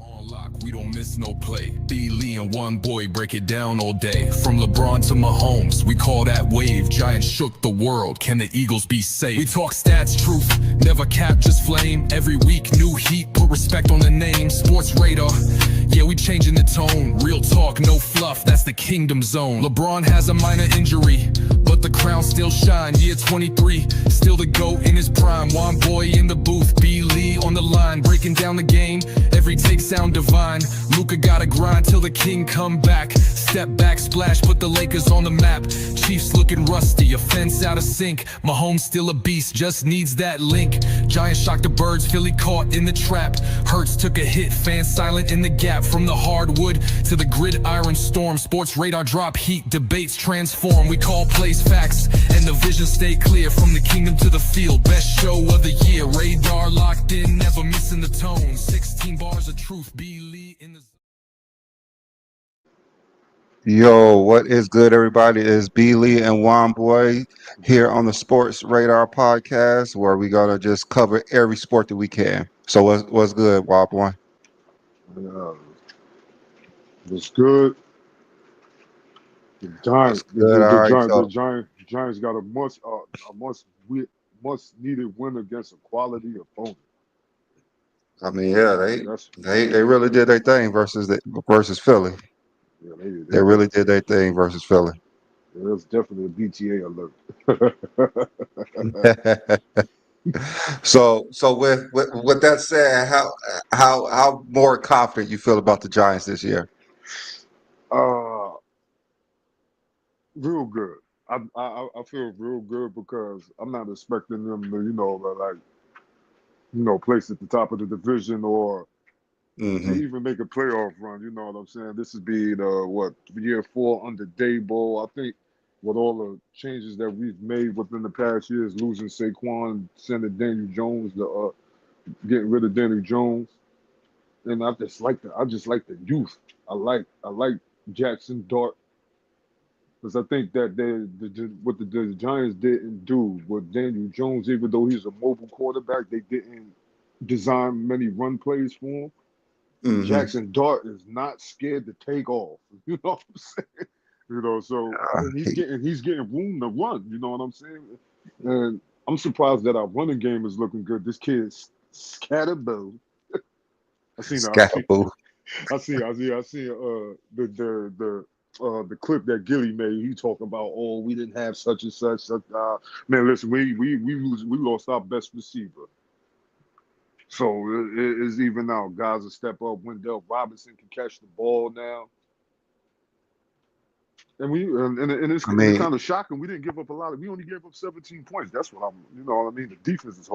On lock, we don't miss no play. B. Lee and Wonboii break it down all day. From LeBron to Mahomes, we call that wave. Giants shook the world. Can the Eagles be safe? We talk stats, truth, never cap, just flame. Every week, new heat, put respect on the name. Sports radar, yeah, we changing the tone. Real talk, no fluff, that's the kingdom zone. LeBron has a minor injury, but the crown still shine. Year 23, still the GOAT in his prime. Wonboii in the booth, B. Lee on the line, breaking down the game. Every take sound divine. Luka gotta grind till the king come back. Step back, splash, put the Lakers on the map. Chiefs looking rusty, offense out of sync. Mahomes still a beast, just needs that link. Giants shocked the birds, Philly caught in the trap. Hurts took a hit, fans silent in the gap. From the hardwood to the gridiron storm. Sports radar drop heat, debates transform. We call plays facts, and the vision stay clear. From the kingdom to the field, best show of the year. Radar locked in, never missing the tone. 16 bars of truth, B. Lee in the... Yo, what is good, everybody? It's B. Lee and Wonboii here on the Sports Radar podcast, where we're gonna just cover every sport that we can. So what's good, Wonboii? Uh, it's good. The What's Giants, good? All right, Giants got much needed win against a quality opponent. I mean, yeah, That's they really did their thing versus Philly. yeah, They really did their thing versus Philly. it was definitely a BTA alert. So with that said, how more confident you feel about the Giants this year? uh, Real good. I feel real good because I'm not expecting them to place at the top of the division or to Hmm. even make a playoff run. You know what I'm saying? This is being year 4 under Dayball. I think with all the changes that we've made within the past years, losing Saquon, sending Daniel Jones, getting rid of Daniel Jones, and I just like the youth. I like Jackson Dart because I think that what the Giants didn't do with Daniel Jones, even though he's a mobile quarterback, they didn't design many run plays for him. Hmm. Jackson Dart is not scared to take off. You know what I'm saying? So and he's getting room to run. You know what I'm saying? And I'm surprised that our running game is looking good. This kid's scatterboo. I seen I see Scalpel. I see the clip that Gilly made. He talking about, oh, we didn't have such and such. Man, listen, we lost our best receiver. So it's even now. Guys will step up. Wendell Robinson can catch the ball now. And I it's mean, kind of shocking. We didn't give up a lot. We only gave up 17 points. That's what you know what I mean? The defense is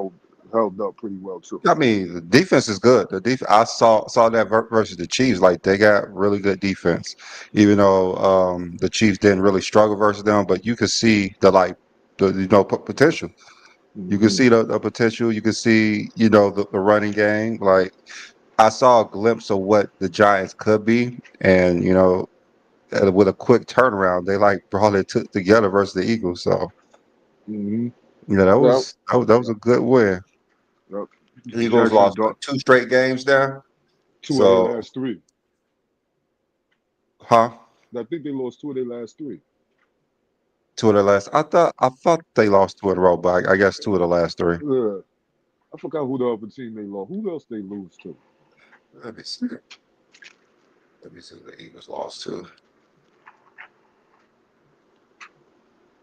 held up pretty well, too. the defense is good. The I saw that versus the Chiefs. Like they got really good defense, even though the Chiefs didn't really struggle versus them. But you could see potential. You could Hmm. see the potential. You could see the running game. Like I saw a glimpse of what the Giants could be, and with a quick turnaround, they like brought it together versus the Eagles. So Hmm. that Yep. was a good win. Yep. The Eagles Jackson lost Dart, two straight games there. 2 of their So, last 3. huh? I think they lost 2 of their last 3. Two of the last. I thought they lost two in a row, but I guess two of the last three. Yeah. I forgot who the other team they lost. Who else they lose to? Let me see. Let me see who the Eagles lost to.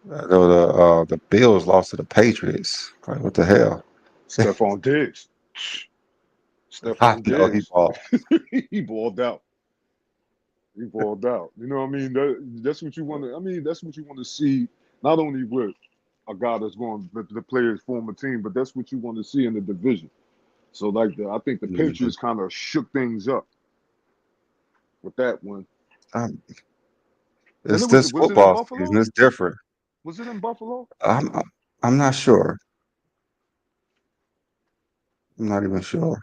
No, the Bills lost to the Patriots. Like what the hell? Stephon Diggs. I Stephon know he Diggs. bought. He balled out. He balled out. You know what I mean? That's what you want to. I mean, that's what you want to see. Not only with a guy that's going to play his former team, but that's what you want to see in the division. So, I think the Mhm. Patriots kind of shook things up with that one. Um, And it's this was it in football season. Buffalo? It's different. Was it in Buffalo? I'm not sure. I'm not even sure.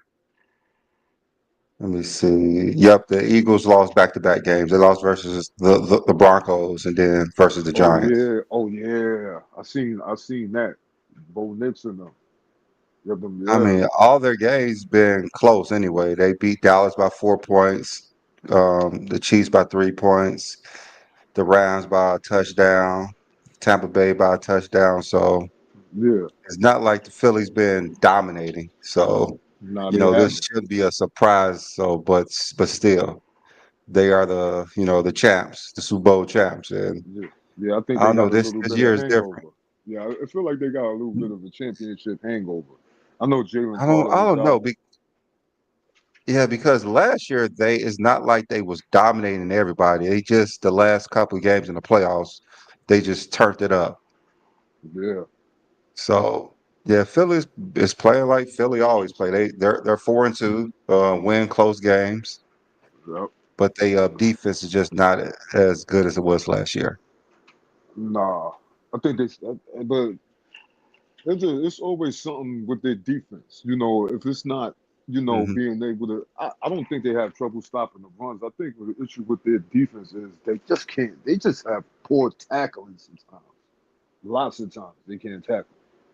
Let me see. Yep, the Eagles lost back-to-back games. They lost versus the Broncos and then versus the Oh Giants. yeah, oh yeah. I seen that. Bo Nix and them. Give them, I yeah, mean, all their games been close anyway. They beat Dallas by 4 points, the Chiefs by 3 points, the Rams by a touchdown, Tampa Bay by a touchdown. So yeah. it's not like the Phillies been dominating. So, Nah, they this haven't. should be a surprise. So, but still, they are the champs, the Super Bowl champs, and Yeah, yeah. I think I they don't know. got a This little this bit of year is different. hangover. Yeah, I feel like they got a little bit of a championship hangover. I know Jalen I don't Carter I was don't know. out. Yeah, because last year it's not like they was dominating everybody. They just the last couple of games in the playoffs, they just turned it up. Yeah, So yeah, Philly is playing like Philly always play. They're 4-2, win close games, yep. but they defense is just not as good as it was last year. Nah, I think but it's always something with their defense. If it's not, Hmm. being able to, I don't think they have trouble stopping the runs. I think the issue with their defense is they just can't. They just have poor tackling sometimes. Lots of times they can't tackle.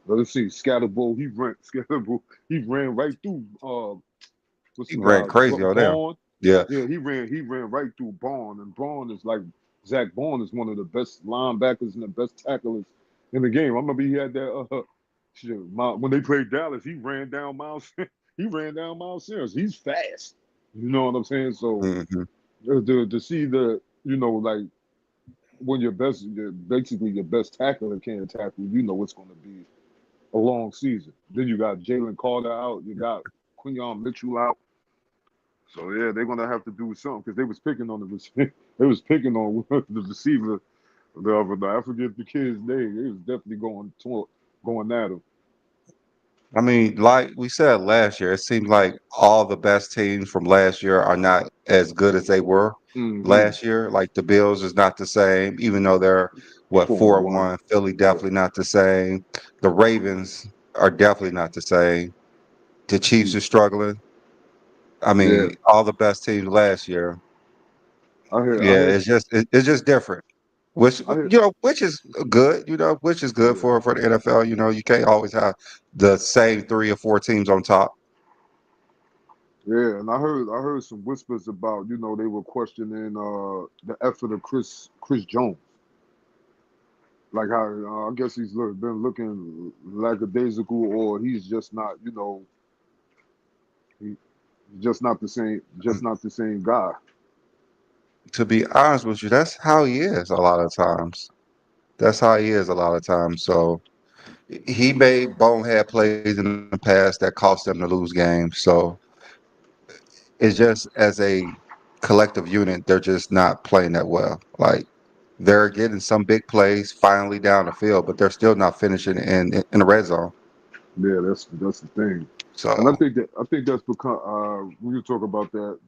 But let's see, Scatterbo, Scatterbo, he ran right through. What's He the ran guy? crazy on them. Bond. Yeah, Yeah, he ran right through Bond, and Braun is like Zach Bond is one of the best linebackers and the best tacklers in the game. I remember he had that. When they played Dallas, he ran down Miles. He ran down Miles Sanders. He's fast. You know what I'm saying? So hmm to see like when basically your best tackler can't tackle, it's going to be a long season. Then you got Jalen Carter out. You got Quinyon Mitchell out. So yeah, they're gonna have to do something because they was picking on they was picking on the receiver the other night. I forget the kid's name. They was definitely going at him. I mean, like we said last year, it seems like all the best teams from last year are not as good as they were Mm-hmm. last year. Like the Bills is not the same, even though they're what 4-1. 4-1. Philly Yeah. definitely not the same. The Ravens are definitely not the same. The Chiefs are struggling. I Yeah. mean, all the best teams last year. I hear. I Yeah, hear. it's just different. Which I hear. which is good. Which is good Yeah. for the NFL. You can't always have the same 3 or 4 teams on top. Yeah. And I heard some whispers about they were questioning the effort of Chris Jones. Like how I guess been looking lackadaisical, or he's just not. He, just not the same guy. To be honest with you, that's how he is a lot of times. That's how he is a lot of times. So he made bonehead plays in the past that cost them to lose games. So it's just as a collective unit, they're just not playing that well. Like they're getting some big plays finally down the field, but they're still not finishing in the red zone. Yeah, that's the thing. So And I think that's because when you talk about that,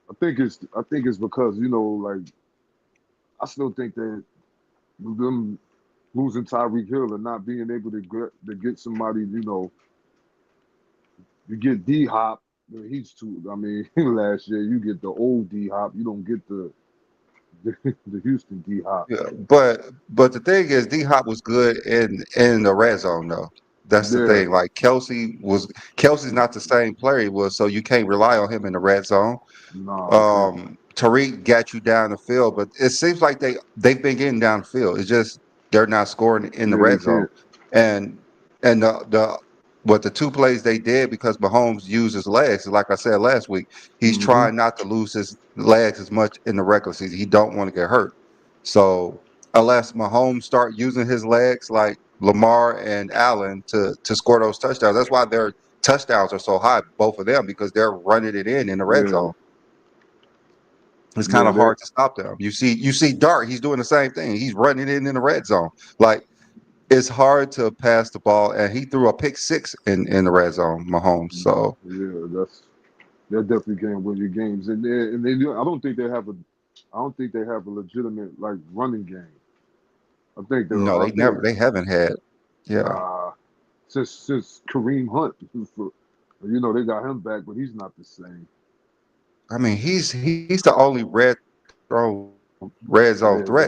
I think it's because like I still think that them losing Tyreek Hill and not being able to get somebody, you get D Hop. He's too. I mean, last year you get the old D Hop. You don't get the Houston D Hop. yeah, but the thing is, D Hop was good in the red zone though. That's the Yeah, thing. Like Kelsey's not the same player he was, so you can't rely on him in the red zone. nah, you can't. Tariq got you down the field, but it seems like they've been getting down the field. It's just they're not scoring in the Yeah, you red zone. can't. And the 2 plays they did because Mahomes used his legs. Like I said last week, he's Hmm. trying not to lose his legs as much in the regular season. He don't want to get hurt. So unless Mahomes start using his legs like Lamar and Allen to score those touchdowns, that's why their touchdowns are so high, both of them, because they're running it in the red Yeah, zone. It's kind yeah, of hard to stop them. You see Dart, he's doing the same thing. He's running it in the red zone. Like it's hard to pass the ball, and he threw a pick six in the red zone, Mahomes. So yeah. That definitely can win you games, and they do. I don't think they have a legitimate like running game. no, I think they haven't had. Yeah, nah since Kareem Hunt, they got him back, but he's not the same. I mean he's the only red zone threat they Yeah, have.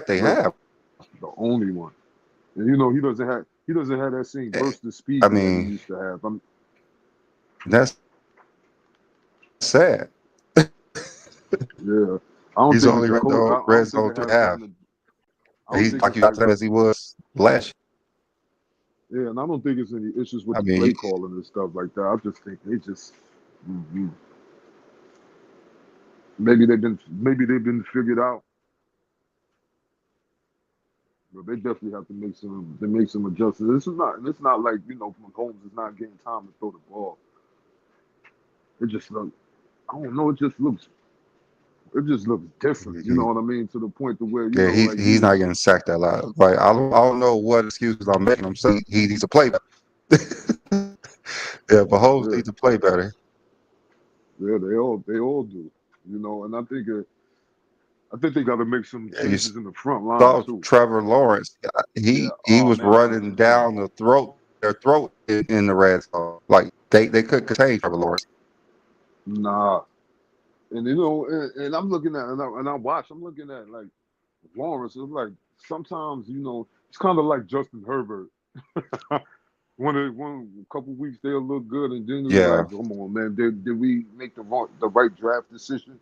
the only one. And he He doesn't have that same Eh, burst of I speed that he mean, used to have. that's sad. Yeah, I don't He's think only it's a red coach. zone, I red don't think zone it two and has a half. nothing to. I don't He's think like it's you out like. there as he was last Yeah, and I don't think it's any issues with year. I the mean, play calling and stuff like that. I just think they just mhm. Maybe they've been figured out, but they definitely have to make some adjustments. It's not like Mahomes is not getting time to throw the ball. It just look I don't know. It just looks different. You know mhm. what I mean? To the point to where Yeah, like he's not getting sacked that lot. Like I don't know what excuses I'm making. I'm saying he needs to play better. Yeah, Mahomes yeah, needs to play better. yeah. They all do. And I think they got to make some Yeah, you changes in the front line saw too. Trevor Lawrence. Yeah. He Oh was man, I was running disappointed. down their throat in the red zone. Like they couldn't contain Trevor Lawrence. Nah. And I'm looking at and I watch. I'm looking at like Lawrence. It's like sometimes it's kind of like Justin Herbert. One couple weeks they'll look good, and then it's Yeah, like, come on, man, did we make the right draft decision?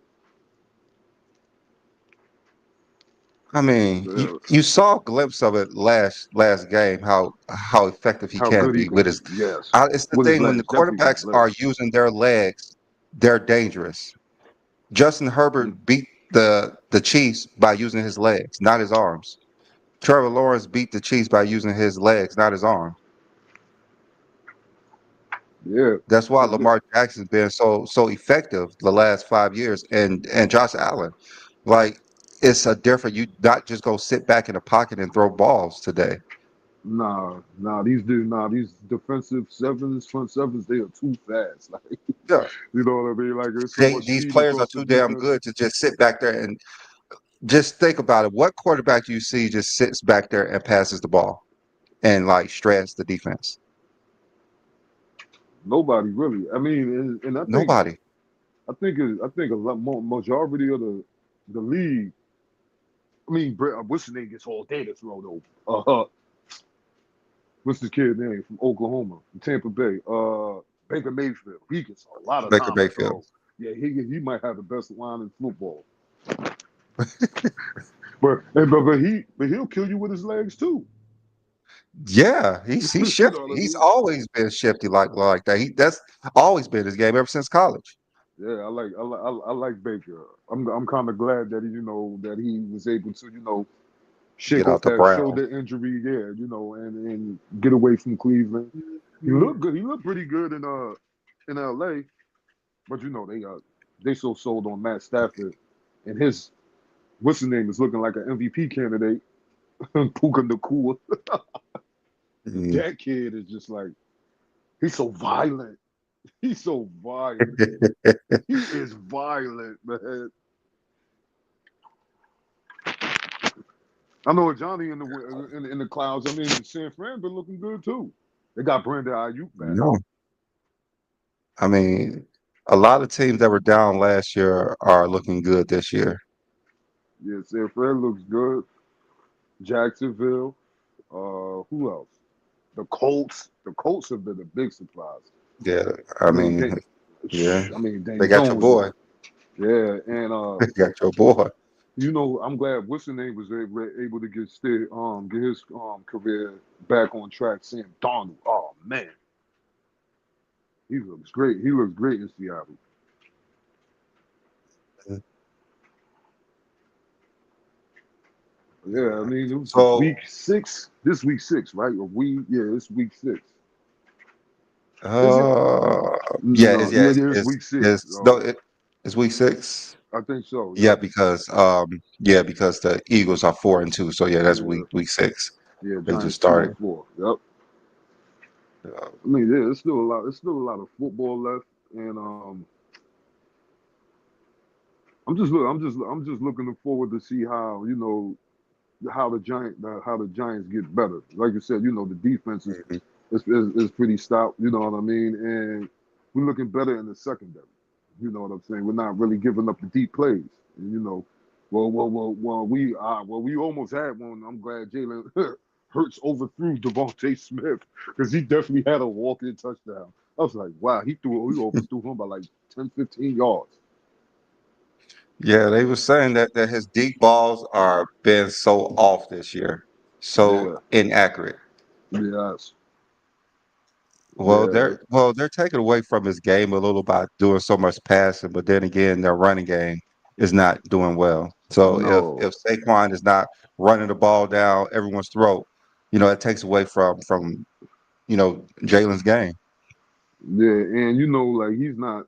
I mean, Yeah. you saw a glimpse of it last game how effective he How can good he be with can his. be. Yes, It's the with his thing when the legs, definitely with his quarterbacks are legs. using their legs, they're dangerous. Justin Mm, Herbert beat the Chiefs by using his legs, not his arms. Trevor Lawrence beat the Chiefs by using his legs, not his arm. yeah, That's why It- Lamar Jackson's been so effective the last 5 years, and Josh Allen. Like it's a different. You not just go sit back in the pocket and throw balls today. these defensive sevens, front sevens, they are too fast. Like, Yeah, you know what I mean? Like, there's so much these speed players are across the too damn defense. good to just sit back there and just think about it. What quarterback do you see just sits back there and passes the ball and like stress the defense? Nobody really. I mean, and I think Nobody. I think a lot more majority of the league. I mean, what's his name gets all day to throw though. What's this kid name from Oklahoma, from Tampa Bay? Baker Mayfield. He gets a lot of Baker time to Mayfield. throw. Yeah, he might have the best line in football. But he'll kill you with his legs too. Yeah, he's You know shifty. what I He's mean? always been shifty like that. That's always been his game ever since college. Yeah, I like Baker. I'm kind of glad that he was able to shake Get off out the that Brown. shoulder injury. Yeah, and get away from Cleveland. He looked good. He looked pretty good in L.A. But they so sold on Matt Stafford and his what's his name is looking like an MVP candidate. Puka Nakua. Mhm. That kid is just like he's so violent. He's so violent. He is violent, man. I know Johnny in the clouds. I mean, San Fran been looking good too. They got Brandon Ayuk back. No, I mean, a lot of teams that were down last year are looking good this year. Yeah, San Fran looks good. Jacksonville. Who else? The Colts. The Colts have been a big surprise. Yeah, I I mean, mean, Dan, yeah, I mean they Daniel got your Jones. boy. Yeah, and They got your boy. I'm glad what's the name was able to get his career back on track. Sam Darnold. Oh man, he looks great. He looks great in Seattle. Yeah, I mean it was So, week 6. This week 6, right? It's week 6. Is it? uh, yeah, No, it's yeah, it's week 6. it's no, it's week 6. I think so. Yeah, Yep. because the Eagles are 4-2. So yeah, that's Yeah, week 6. yeah. They just Giants 2 started. and 4. Yep. Uh, I mean, yeah, it's still a lot. It's still a lot of football left, and I'm just looking forward to see how the Giants get better. Like you said, the defense is mhm. is, is, is pretty stout. You know what I mean? And we're looking better in the secondary. You know what I'm saying? We're not really giving up the deep plays. And, well, we almost had one. I'm glad Jalen Hurts overthrew Devontae Smith because he definitely had a walk-in touchdown. I was like, wow, he overthrew him by like 10, 15 yards. Yeah, they were saying that his deep balls are been so off this year, so Yeah, inaccurate. yes, Well, yeah, they're taking away from his game a little by doing so much passing, but then again, their running game is not doing well. So if no, Saquon is not running the ball down everyone's throat, it takes away from Jalen's game. yeah, and like he's not.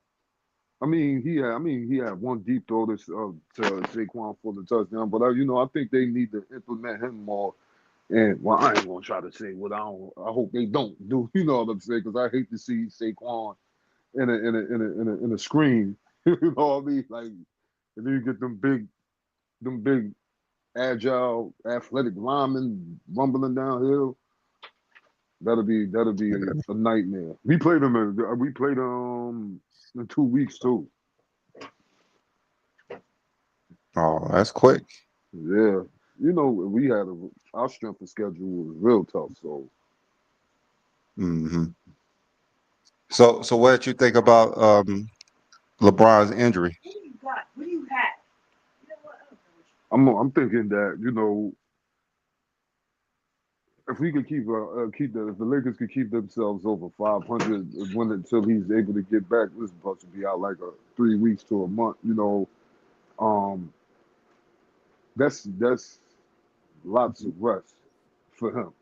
I mean, he had one deep throw to Saquon for the touchdown, but I think they need to implement him more. And well, I ain't gonna try to say what I don't. I hope they don't do. You know what I'm saying? Because I hate to see Saquon in a screen. You know what I mean? Like, and then you get them big, agile, athletic linemen rumbling downhill. That'll be a nightmare. We played in 2 weeks too. Oh, that's quick. Yeah, we had our strength of schedule was real tough. So hmm So what did you think about LeBron's injury? I'm thinking that if we could if the Lakers could keep themselves over 500 when until he's able to get back, this is supposed to be out like 3 weeks to a month. Um, that's lots of rest for him.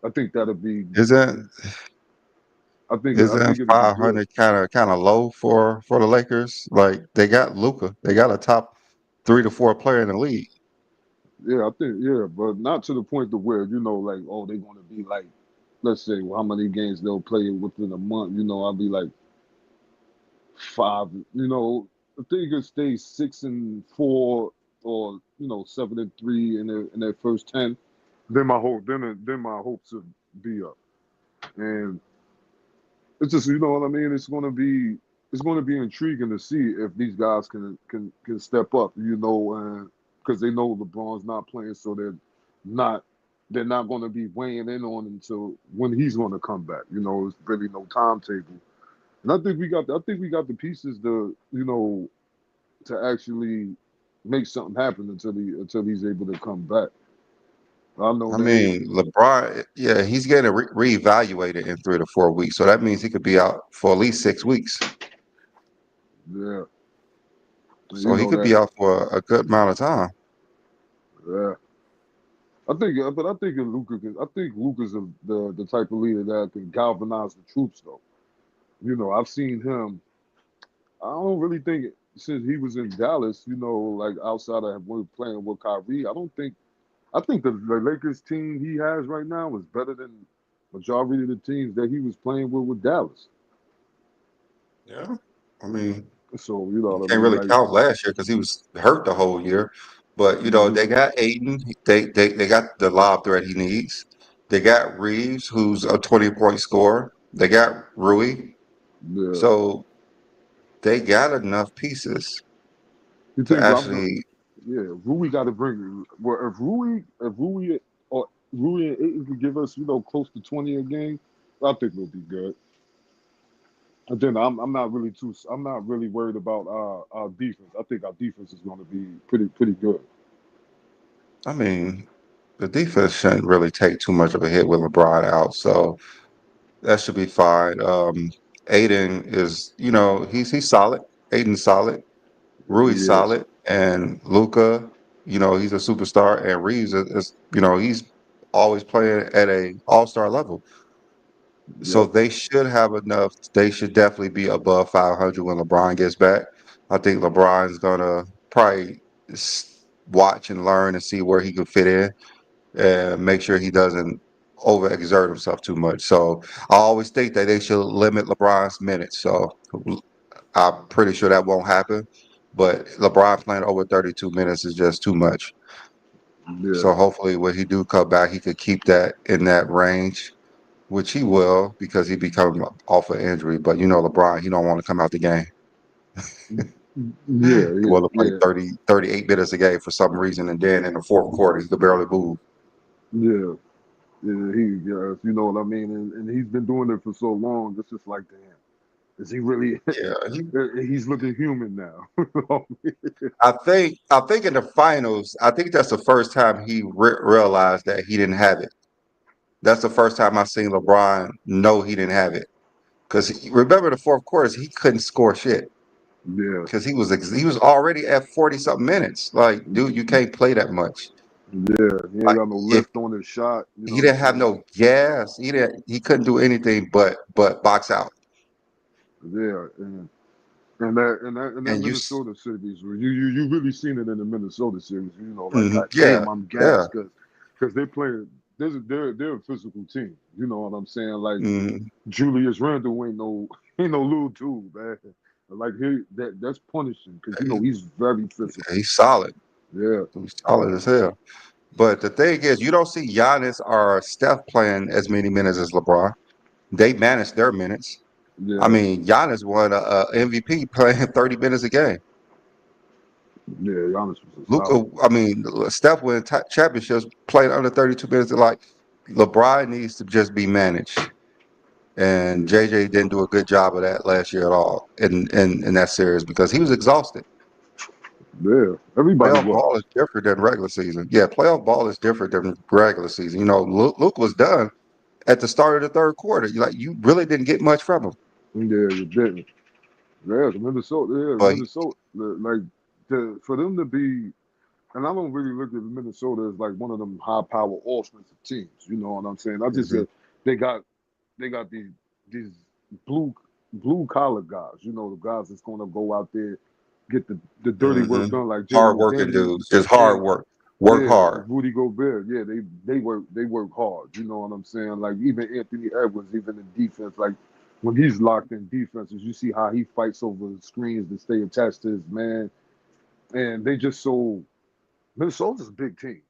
I think that'll be. Isn't I think isn't it'll be good. 500 kind of low for the Lakers? Like they got Luca, they got a top 3 to 4 player in the league. Yeah, I think but not to the point to where like they're going to be like, let's say how many games they'll play within a month. I'll be like five. If they could stay 6-4 or 7-3 in their first 10, then my hopes would be up. And it's just what I mean. It's going to be intriguing to see if these guys can step up. And because they know LeBron's not playing, so not they're not going to be weighing in on him until when he's going to come back. It's really no timetable. And I think we got the pieces to actually make something happen until he's able to come back. I know I they mean, LeBron, yeah, he's getting reevaluated in 3 to 4 weeks, so that means he could be out for at least 6 weeks. yeah So he could that be out for a good amount of time. yeah. I think Luca's the type of leader that can galvanize the troops though. I've seen him. I don't really think since he was in Dallas, like outside of when playing with Kyrie, I think the Lakers team he has right now is better than majority of the teams that he was playing with Dallas. Yeah. I mean, So you know you what I can't mean? really Like, count last year because he was hurt the whole year. But mhm, they got Aiden. They got the lob threat he needs. They got Reeves, who's a 20-point scorer. They got Rui. yeah. So they got enough pieces You to think Robert? actually. Yeah, Rui got to bring. Well, if Rui and Aiton could give us close to 20 a game, I think we'll be good. And then I'm not really worried about our defense. I think our defense is going to be pretty good. I mean, the defense shouldn't really take too much of a hit with LeBron out, so that should be fine. Aiden is, he's solid. Aiden's solid. Rui's Yeah, solid, and Luca, he's a superstar, and Reeves is he's always playing at a all-star level. So yep, they should have enough. They should definitely be above 500 when LeBron gets back. I think LeBron's gonna probably watch and learn and see where he can fit in and make sure he doesn't overexert himself too much. So I always think that they should limit LeBron's minutes. So I'm pretty sure that won't happen. But LeBron playing over 32 minutes is just too much. yeah, So hopefully when he do come back, he could keep that in that range, which he will because he be coming off an injury. But LeBron, he don't want to come out the game. He yeah, yeah, want to play yeah, 30, 38 minutes a game for some reason. And then in the fourth quarter, he could barely move. yeah. Yeah, you know what I mean, and he's been doing it for so long. It's just like, damn, is he really? Yeah, He's looking human now. You know what I mean? I think in the finals, I think that's the first time he realized that he didn't have it. That's the first time I seen LeBron know he didn't have it. Because remember the fourth quarters, he couldn't score shit Yeah, because he was already at 40 something minutes. Like, dude, you can't play that much. yeah, he ain't Like, got no if lift on his shot. You know he what I'm didn't have saying? no gas, he couldn't do anything but box out. Yeah, and that And Minnesota series, where you really seen it in the Minnesota series. You know, like, mhm, God yeah, damn, I'm yeah, gassed because they playing. They're a physical team. You know what I'm saying? Like, mhm, Julius Randle ain't no little dude, man. Like, that's punishing because you know he's very physical. he's solid. Yeah, He's solid as hell. But the thing is, you don't see Giannis or Steph playing as many minutes as LeBron. They manage their minutes. I yeah, mean, Giannis won a MVP playing 30 minutes a game. yeah. Giannis was a Luca, solid. I mean, Steph won championships playing under 32 minutes. Like, LeBron needs to just be managed. And Yeah, JJ didn't do a good job of that last year at all in that series because he was exhausted. yeah. Everybody Playoff ball was. is different than regular season. Yeah, playoff ball is different than regular season. You know, Luke was done at the start of the third quarter. You really didn't get much from him. Yeah, you didn't. Yeah, the Minnesota. Yeah, But Minnesota. Like, for them to be. And I don't really look at Minnesota as like one of them high power offensive teams. You know what I'm saying? I just mhm, said they got these blue blue collar guys. You know, the guys that's gonna go out there, get the dirty work mhm. done, like Hard Jaden working dudes, Daniels. just Yeah, hard work yeah, hard. Rudy Gobert. Yeah, they work hard. You know what I'm saying? Like, even Anthony Edwards, even in defense, like when he's locked in defenses, you see how he fights over the screens to stay attached to his man. And they just so Minnesota's a big team.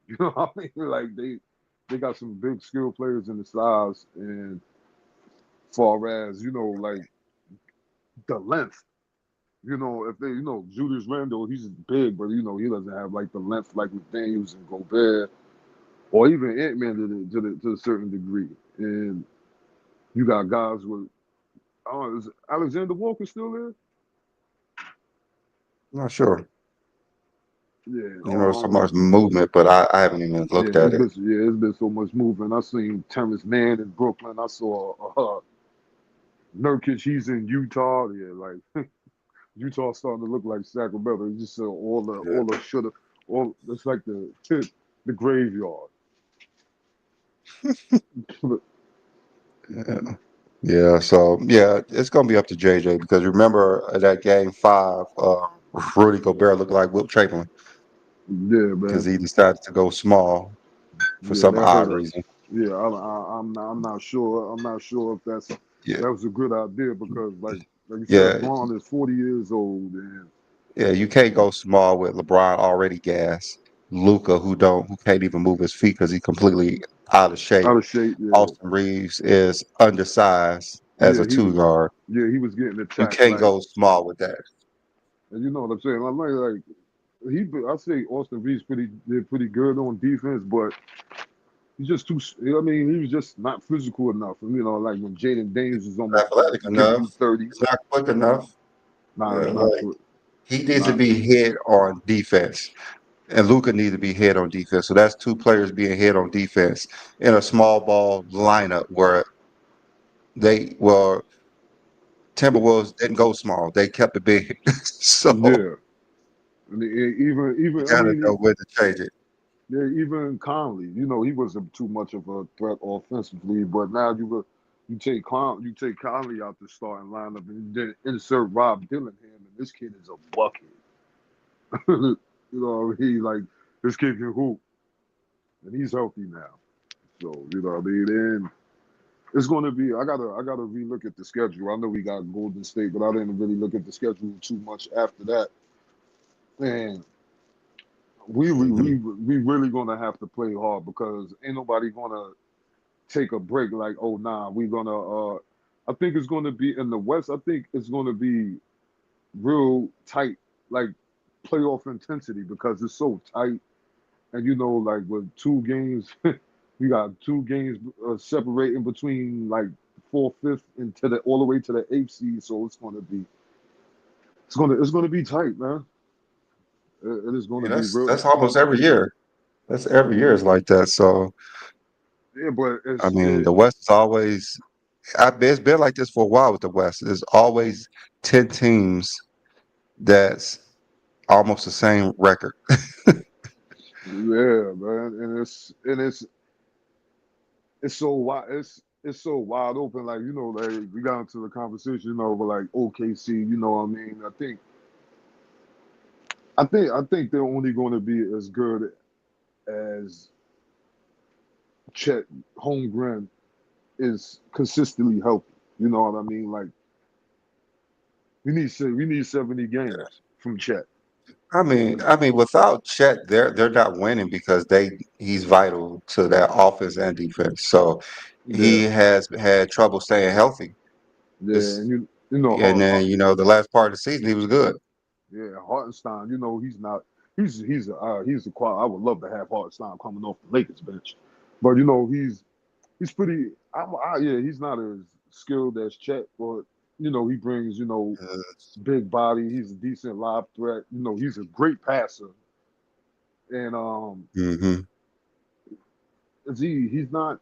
You know what I mean? Like, they got some big skill players in the size, and far as, you know, like the length. You know, if they, Julius Randle, he's big, but you know he doesn't have like the length like McDaniels and Gobert, or even Ant-Man to a certain degree. And you got guys with, oh, is Alexander Walker still there? Not sure. Yeah. You know, so much movement, but I haven't even Yeah, looked at it. it's been so much movement. I seen Terrence Mann in Brooklyn. I saw Nurkic. He's in Utah. Yeah, like Utah starting to look like Sacramento. You just saw Yeah. all the shoulda, all it's like the graveyard. Yeah. Yeah, so yeah, it's gonna be up to JJ because remember that game five, Rudy Gobert looked like Wilt Chamberlain Yeah, because man. he decided to go small for Yeah, some that odd hurt. reason. Yeah, I'm not sure. I'm not sure if Yeah, that was a good idea because, like you said, yeah, Braun is 40 years old, and yeah. You can't go small with LeBron already gas. Luca, who can't even move his feet because he's completely out of shape. out of shape. Yeah, Austin Reeves is undersized as yeah, a two guard. he was getting You attacked can't like, go small with that. and you know what I'm saying. I'm like I say Austin Reeves did pretty good on defense, but he's just too. I mean, he was just not physical enough. You know, like when Jaden Daniels was almost Athletic giving enough. you 30. It's not quick enough. Nah, Yeah, not like quick. he needs to Not. be hit on defense. And Luca needs to be hit on defense. So that's two players being hit on defense in a small ball lineup where Timberwolves didn't go small. They kept it big. So Yeah. I mean, even you I gotta know mean, when to change it. yeah, even Conley, you know, he wasn't too much of a threat offensively, but now you take Conley out the starting lineup and then insert Rob Dillingham, and this kid is a bucket. You know what I mean? Like, this kid can hoop, and he's healthy now. So, you know what I mean? And it's going to be. I gotta relook at the schedule. I know we got Golden State, but I didn't really look at the schedule too much after that. And Mhm. we really gonna have to play hard because ain't nobody gonna take a break like, oh nah, we gonna I think it's gonna be in the West. I think it's gonna be real tight, like playoff intensity because it's so tight. And you know, like with two games We got 2 games separating between like fourth, fifth, and to the all the way to the eighth seed. So it's gonna be tight, man. It is gonna Yeah, be real. that's almost every year. That's every year is like that. So Yeah, but I mean, the West is always. It's been like this for a while with the West. There's always 10 teams that's almost the same record. yeah, man, and it's so wide. It's so wide open. Like like we got into the conversation, over like OKC. You know what I mean? I think they're only going to be as good as Chet Holmgren is consistently healthy. You know what I mean? Like we need 70 games from Chet. Without Chet, they're not winning because he's vital to that offense and defense. So he Yeah, has had trouble staying healthy. yeah, It's, and and then the last part of the season he was good. yeah, Hartenstein. He's not. He's a qual. I would love to have Hartenstein coming off the Lakers bench, but he's pretty. Yeah, he's not as skilled as Chet, but he brings Uh, big body. He's a decent lob threat. He's a great passer, and hmm he's not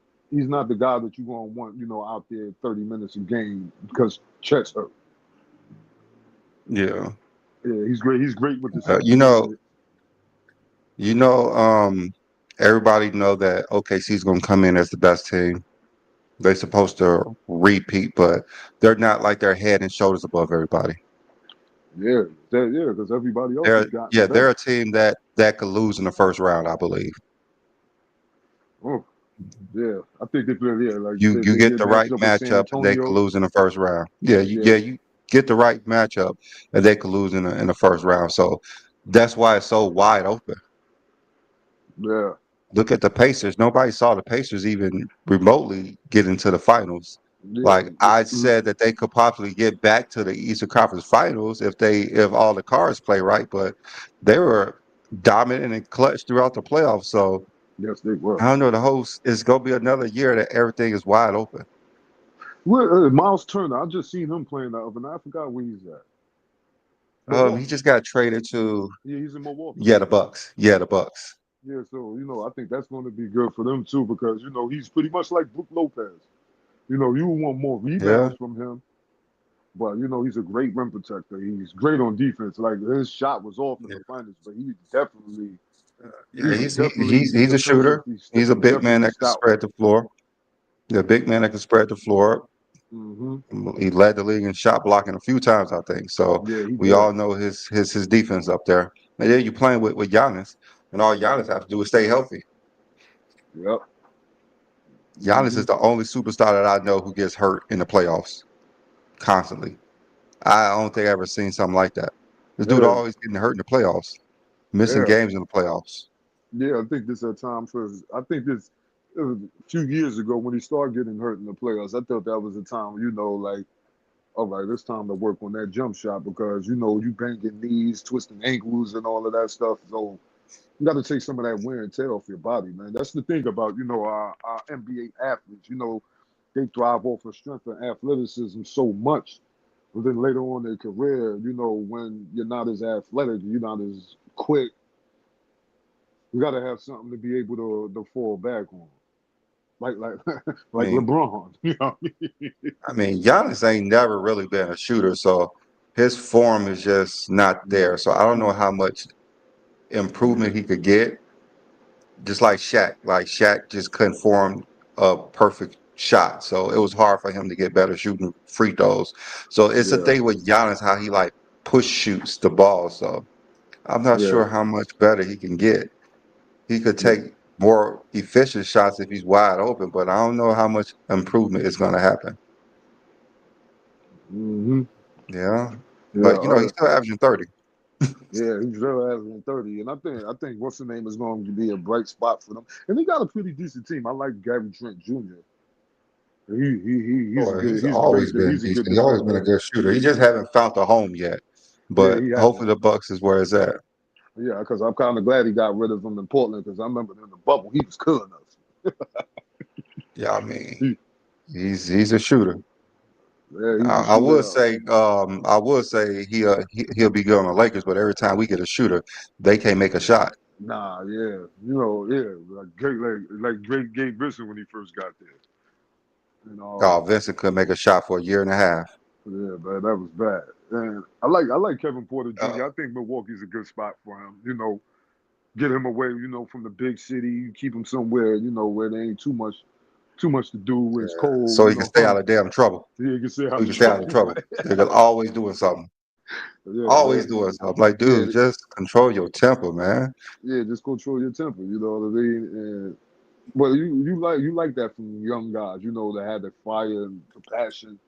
the guy that you're gonna want out there 30 minutes a game because Chet's hurt. Yeah. Yeah, he's great. He's great with the Uh, 60 you know, minutes. you know, everybody know that OKC is going to come in as the best team. They're supposed to repeat, but they're not like they're head and shoulders above everybody. Yeah, because everybody else has gotten They're better. a team that could lose in the first round, I believe. Oh, yeah, I think they play. Yeah, like You they get get the matched right up with San matchup and they could Antonio. lose in the first round. Yeah, Yeah, you get the right matchup and they could lose in the first round. So that's why it's so wide open. yeah, Look at the Pacers. Nobody saw the Pacers even remotely get into the finals. yeah, Like I said that they could possibly get back to the Eastern Conference Finals if all the cards play right, but they were dominant and clutch throughout the playoffs. So yes, they were. I don't know. The host is gonna be another year that everything is wide open. Miles Turner, I just seen him playing the other night. I forgot where he's at. He Milwaukee. just got traded to Yeah, he's in Milwaukee. yeah the Bucks. Yeah, the Bucks. Yeah, so I think that's going to be good for them too because he's pretty much like Brook Lopez. You want more Yeah, rebounds from him, but he's a great rim protector. He's great on defense. Like his shot was off in yeah. the finals, but he Yeah, was definitely he's a shooter. defensively He's a big man definitely that can stout. spread the floor. The big man that can spread the floor. Hmm. He led the league in shot blocking a few times, I think. So Yeah, he we did. all know his defense up there. And then you playing with Giannis, and all Giannis has to do is stay healthy. Yep. Giannis Hmm. is the only superstar that I know who gets hurt in the playoffs constantly. I don't think I ever seen something like that. This dude Yeah, always getting hurt in the playoffs, missing yeah, games in the playoffs. yeah. I think this at times was. I think this it was a few years ago when he started getting hurt in the playoffs. I thought that was the time, like, all right, it's time to work on that jump shot because you banging knees, twisting ankles, and all of that stuff. So you got to take some of that wear and tear off your body, man. That's the thing about our NBA athletes. They thrive off of strength and athleticism so much, but then later on in their career, when you're not as athletic, you're not as quick. You got to have something to be able to fall back on, like I like mean, LeBron. You know what I mean? Giannis ain't never really been a shooter, so his form is just not there. So I don't know how much improvement he could get. Just like Shaq just couldn't form a perfect shot, so it was hard for him to get better shooting free throws. So it's a Yeah, thing with Giannis how he like push shoots the ball. So I'm not yeah, sure how much better he can get. He could yeah. take more efficient shots if he's wide open, but I don't know how much improvement is going to happen. Hmm. Yeah, Yeah. but he's still averaging 30. Yeah, he's very averaging 30, and I think what's the name is going to be a bright spot for them. And they got a pretty decent team. I like Gary Trent Jr. He's a Boy, good he's a great been he's a good decent. He's always been a defender. good shooter. He just haven't found the home yet. Yeah, But he hopefully hasn't. the Bucks is where it's at. Yeah, because I'm kind of glad he got rid of him in Portland because I remember in the bubble he was killing us. Yeah, I mean, He, he's a shooter. yeah, he's a I would shooter. say he'll be good on the Lakers, but every time we get a shooter, they can't make a shot. Nah, yeah, yeah, like great Gabe Vincent when he first got there. And Oh, Vincent couldn't make a shot for a year and a half. yeah, man, that was bad. And I like Kevin Porter Uh, Jr. I think Milwaukee's a good spot for him. Get him away, from the big city, keep him somewhere, where there ain't too much to do, where it's cold, so he can stay out of damn trouble. Yeah, you can stay So out he of can stay out of trouble, trouble. man. They're always doing something. Yeah, Always man. doing something. Like, Yeah, dude, just control your temper, man. yeah, just control your temper, you know what I mean? And but you like that from young guys, that had the fire and compassion,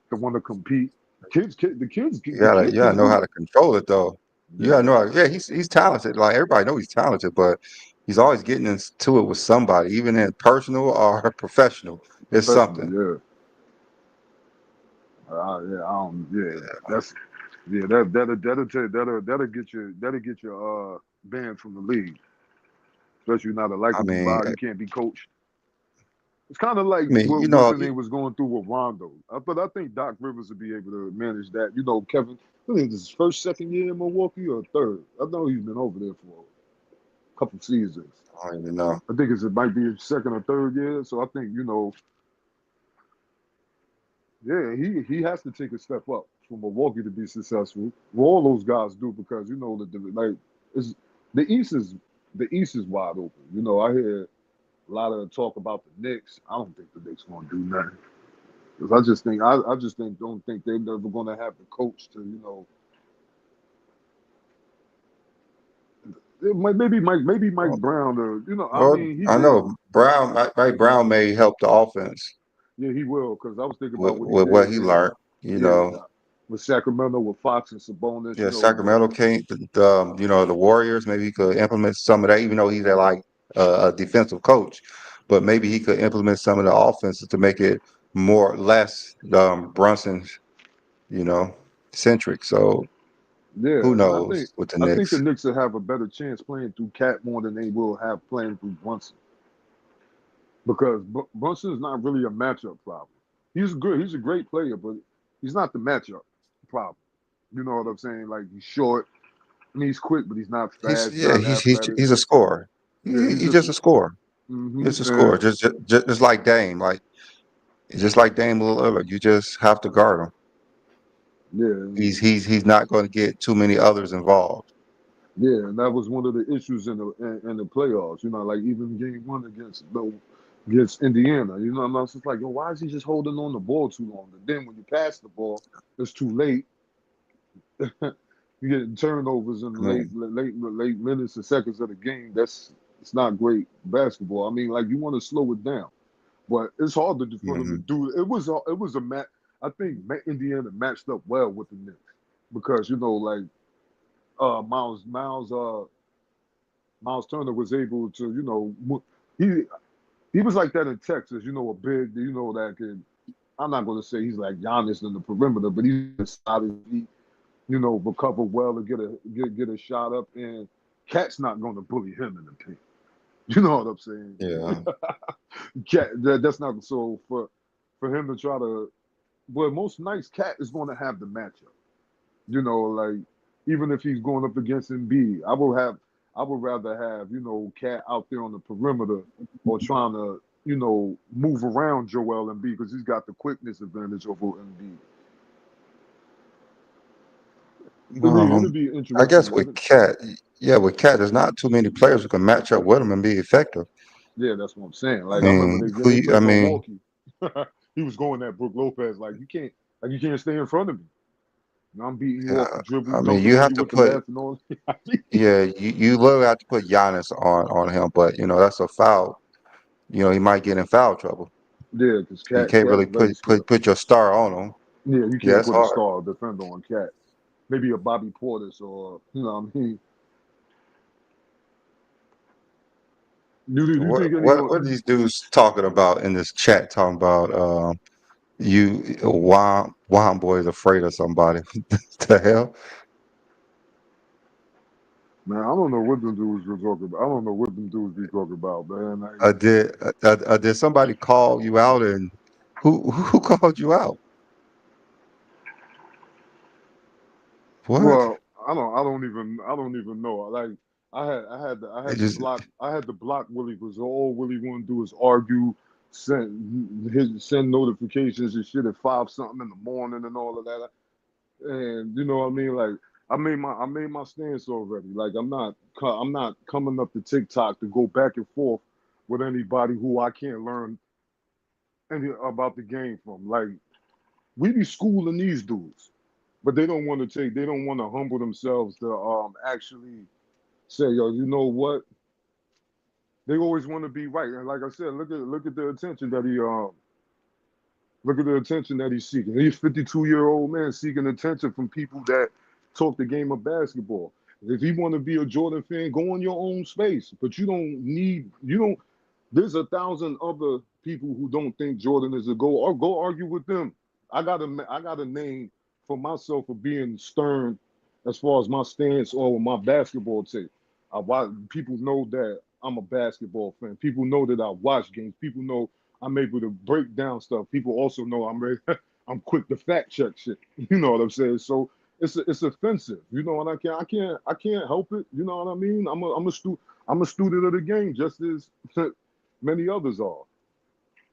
that want to compete. The You kid gotta can know do how it. to control it though. You gotta Yeah, know yeah, he's talented. Like everybody knows he's talented, but he's always getting into it with somebody, even in personal or professional. It's professional. something. Yeah, yeah. I don't. Yeah, that's yeah. That'll get your banned from the league, especially not a I likable mean, guy. You can't be coached. It's kind of like I mean, what what's the name was going through with Rondo. But I think Doc Rivers would be able to manage that. Kevin, I think this is his first, second year in Milwaukee or third. I know he's been over there for a couple seasons. I don't even know. I think it might be his second or third year. So I think, yeah, he has to take a step up for Milwaukee to be successful. Well, all those guys do because like it's the East is wide open. I hear a lot of talk about the Knicks. I don't think the Knicks gonna do nothing. Because I just don't think they're never going to have the coach to, maybe Mike Well, Brown or, I well, mean, he I did, know Mike Brown may help the offense yeah, he will. Because I was thinking about what he with what did he in, learned. You yeah, know, with Sacramento with Fox and Sabonis, yeah, Sacramento can't. The Warriors maybe he could implement some of that, even though he's like a defensive coach. But maybe he could implement some of the offenses to make it less Brunson, you know, centric. So yeah, who and I knows think with the I think the Knicks? Knicks will have a better chance playing through Cat more than they will have playing through Brunson because Brunson is not really a matchup problem. He's good. He's a great player, but he's not the matchup problem. You know what I'm saying? Like he's short. I mean, he's quick, but he's not fast. He's not athletic. He's a scorer. Yeah, he's He's just just a scorer. He's a scorer. and Just like Dame. Like just like Dame Lillard. You just have to guard him. yeah, He's not going to get too many others involved. yeah, and that was one of the issues in the playoffs. Like even game one against Indiana. And I was just like, yo, why is he just holding on the ball too long? And then when you pass the ball, it's too late. You get turnovers in the I mean, late minutes and seconds of the game. It's not great basketball. I mean, like you want to slow it down. But it's hard for them to mhm. do. It was a match. I think Indiana matched up well with the Knicks because like Miles Turner was able to he he was like that in Texas. A big that could. I'm not going to say he's like Giannis in the perimeter, but he's inside his feet. Recover well and get a shot up, and Cat's not going to bully him in the paint. You know what I'm saying? Yeah. Cat, that's not so for him to try to. Well, most nights Cat is going to have the matchup. Like even if he's going up against Embiid, I would rather have Cat out there on the perimeter or trying to move around Joel Embiid because he's got the quickness advantage over Embiid. It'll be I guess interesting. with Cat, yeah, with Cat, there's not too many players who can match up with him and be effective. Yeah, that's what I'm saying. I Like I remember mean, they played Milwaukee. He was going at Brook Lopez like you can't stay in front of me. I'm beating you off yeah, the dribble, I mean, dunking you on have you to with the put, left and all. yeah, you literally have to put Giannis on him, but that's a foul. He might get in foul trouble. Yeah, because You Cat can't Cat really is very skilled. put your star on him. Yeah, you Yeah, can't it's put a hard. star defender on Cat. Maybe a Bobby Portis or what I mean. Do you think anyone? What are these dudes talking about in this chat? Talking about Wonboy is afraid of somebody. the hell? Man, I don't know what them dudes were talking about. I don't know what them dudes be talking about, man. Like, Did somebody call you out, and who called you out? What? well, I don't even know. Like, I They had to just block Willie because all Willie want to do is argue, send notifications and shit at 5 something in the morning and all of that. And you know what I mean? Like, I made my stance already. Like, I'm not coming up to TikTok to go back and forth with anybody who I can't learn any about the game from. Like, we be schooling these dudes, but they don't want to humble themselves to actually say, yo, you know what? They always want to be right. And like I said, look at the attention that he's seeking. He's a 52-year-old man seeking attention from people that talk the game of basketball. If you want to be a Jordan fan, go in your own space. But you don't there's 1,000 other people who don't think Jordan is a go, or go argue with them. I got a name for myself for being stern as far as my stance or my basketball take. People know that I'm a basketball fan. People know that I watch games. People know I'm able to break down stuff. People also know I'm ready, I'm quick to fact check shit. You know what I'm saying? So it's offensive. You know, and I can't help it. You know what I mean? I'm a student of the game just as many others are.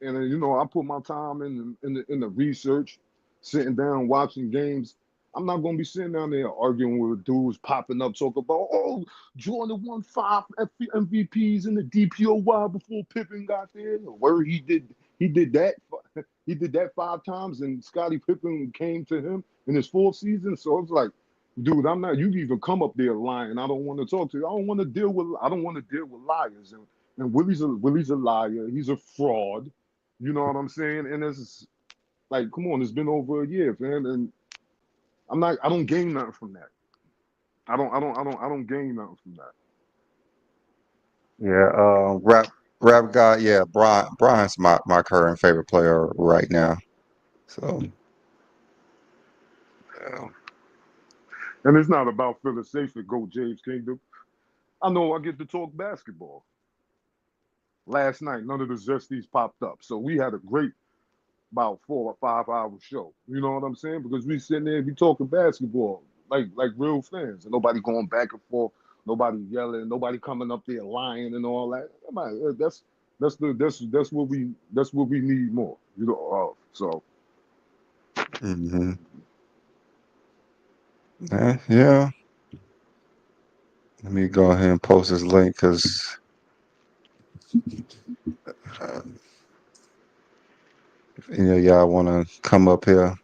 And you know, I put my time in the research, sitting down watching games. I'm not gonna be sitting down there arguing with dudes popping up talking about, oh, Jordan won 5 MVPs in the DPOY before Pippen got there. Where he did that he did that 5 times, and Scottie Pippen came to him in his 4th season. So it's like, dude, I'm not. You even come up there lying. I don't want to talk to you. I don't want to deal with. I don't want to deal with liars. And Willie's a liar. He's a fraud. You know what I'm saying? And it's like, come on, it's been over a year, man, and I'm not. I don't gain nothing from that. I don't gain nothing from that. yeah. Rap guy. Yeah, Brian's my current favorite player right now. So yeah. And it's not about feeling safe to go James Kingdom. I know I get to talk basketball. Last night, none of the Zesties popped up, so we had a great about 4 or 5 hour show. You know what I'm saying? Because we sitting there, we talking basketball like real fans, and nobody going back and forth, nobody yelling, nobody coming up there lying and all that. That's what we need more. You know, so Hmm. Yeah. Let me go ahead and post this link because if any of y'all want to come up here.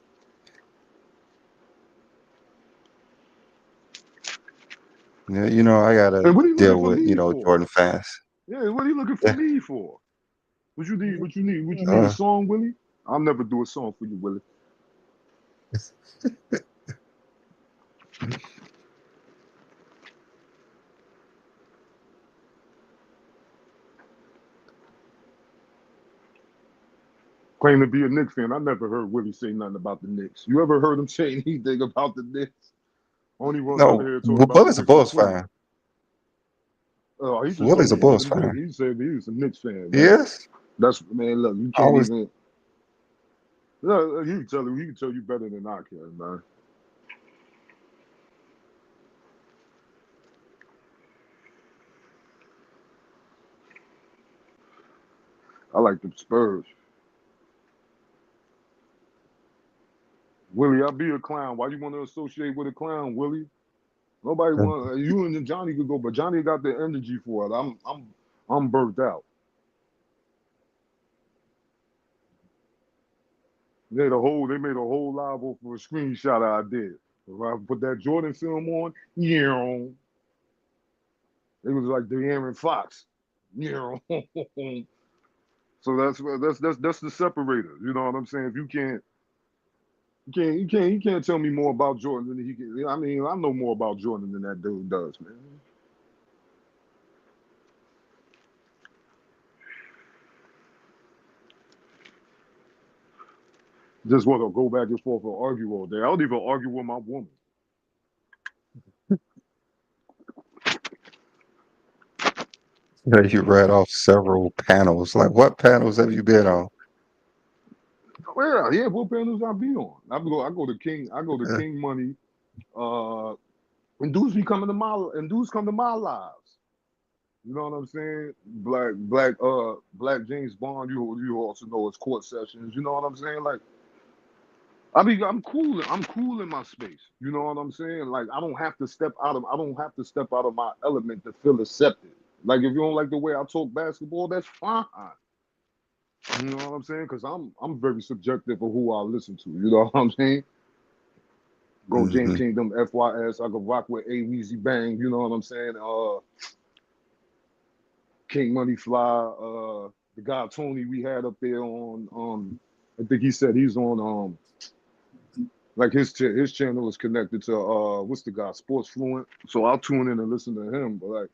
Yeah, I gotta and what are you looking deal for with, me for? Jordan fans. Yeah, what are you looking for Yeah. me for? What you need? What you need? What you need? A Uh, song, Willie? I'll never do a song for you, Willie. Claim to be a Knicks fan. I never heard Willie say nothing about the Knicks. You ever heard him say anything about the Knicks? Only ones I've no, heard talk about the Willie's a Knicks is Bulls Quilly. fan. Oh, he just told Willie's me a he Bulls wasn't good. fan. He was a Knicks fan, He man. is. That's man. Look, you I can't always. even. No, he can tell you. He can tell you better than I can, man. I like the Spurs. Willie, I'll be a clown. Why you want to associate with a clown, Willie? Nobody want you and Johnny could go, but Johnny got the energy for it. I'm burnt out. They made a whole live for a screenshot I did. If I put that Jordan film on, yeah, it was like the Aaron Fox. Yeah. So that's the separator. You know what I'm saying? If you can't tell me more about Jordan than he can. I mean, I know more about Jordan than that dude does, man. Just want to go back and forth and argue all day. I don't even argue with my woman. Yeah, you read off several panels. Like, what panels have you been on? Well, yeah, what panels I be on? I go to King, I go to Yeah. King Money. And dudes be coming to my and dudes come to my lives. You know what I'm saying? Black James Bond. You also know it's court sessions. You know what I'm saying? Like I'm cool in my space. You know what I'm saying? Like I don't have to step out of my element to feel accepted. Like if you don't like the way I talk basketball, that's fine. You know what I'm saying? Because I'm very subjective of who I listen to. You know what I'm saying? Go James Hmm. Kingdom, FYS. I could rock with A Weezy Bang. You know what I'm saying? King Money Fly. The guy Tony we had up there on. I think he said he's on. Like his channel is connected to what's the guy Sports Fluent. So I'll tune in and listen to him. But like,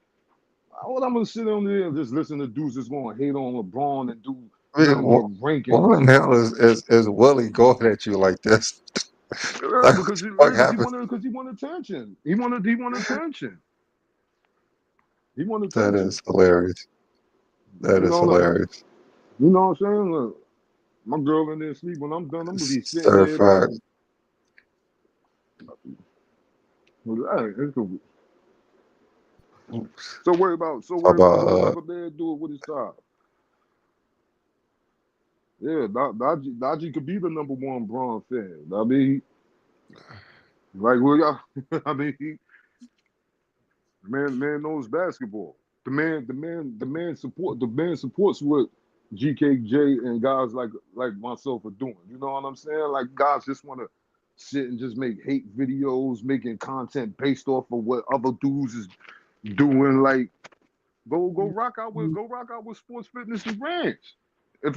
what I'm gonna sit on there and just listen to dudes that's gonna hate on LeBron and do I mean, nothing but what rankings. in the hell is Willie going at you like this? Like, what the fuck happened? He wanted attention. He wanted attention. He wanted That attention. is hilarious. That You is know, like, hilarious. you know what I'm saying? Look, my girl in there sleep. When I'm done, I'm gonna be sitting there like, Certified. well, hey, it's cool. Talk about So worry about there do it with his style. Yeah, Dodgy could be the number one Braun fan. I mean, like, well, y'all, I mean, man knows basketball. The man supports what GKJ and guys like myself are doing. You know what I'm saying? Like guys just want to sit and just make hate videos, making content based off of what other dudes is doing. Like go rock out with Sports Fitness and Ranch. If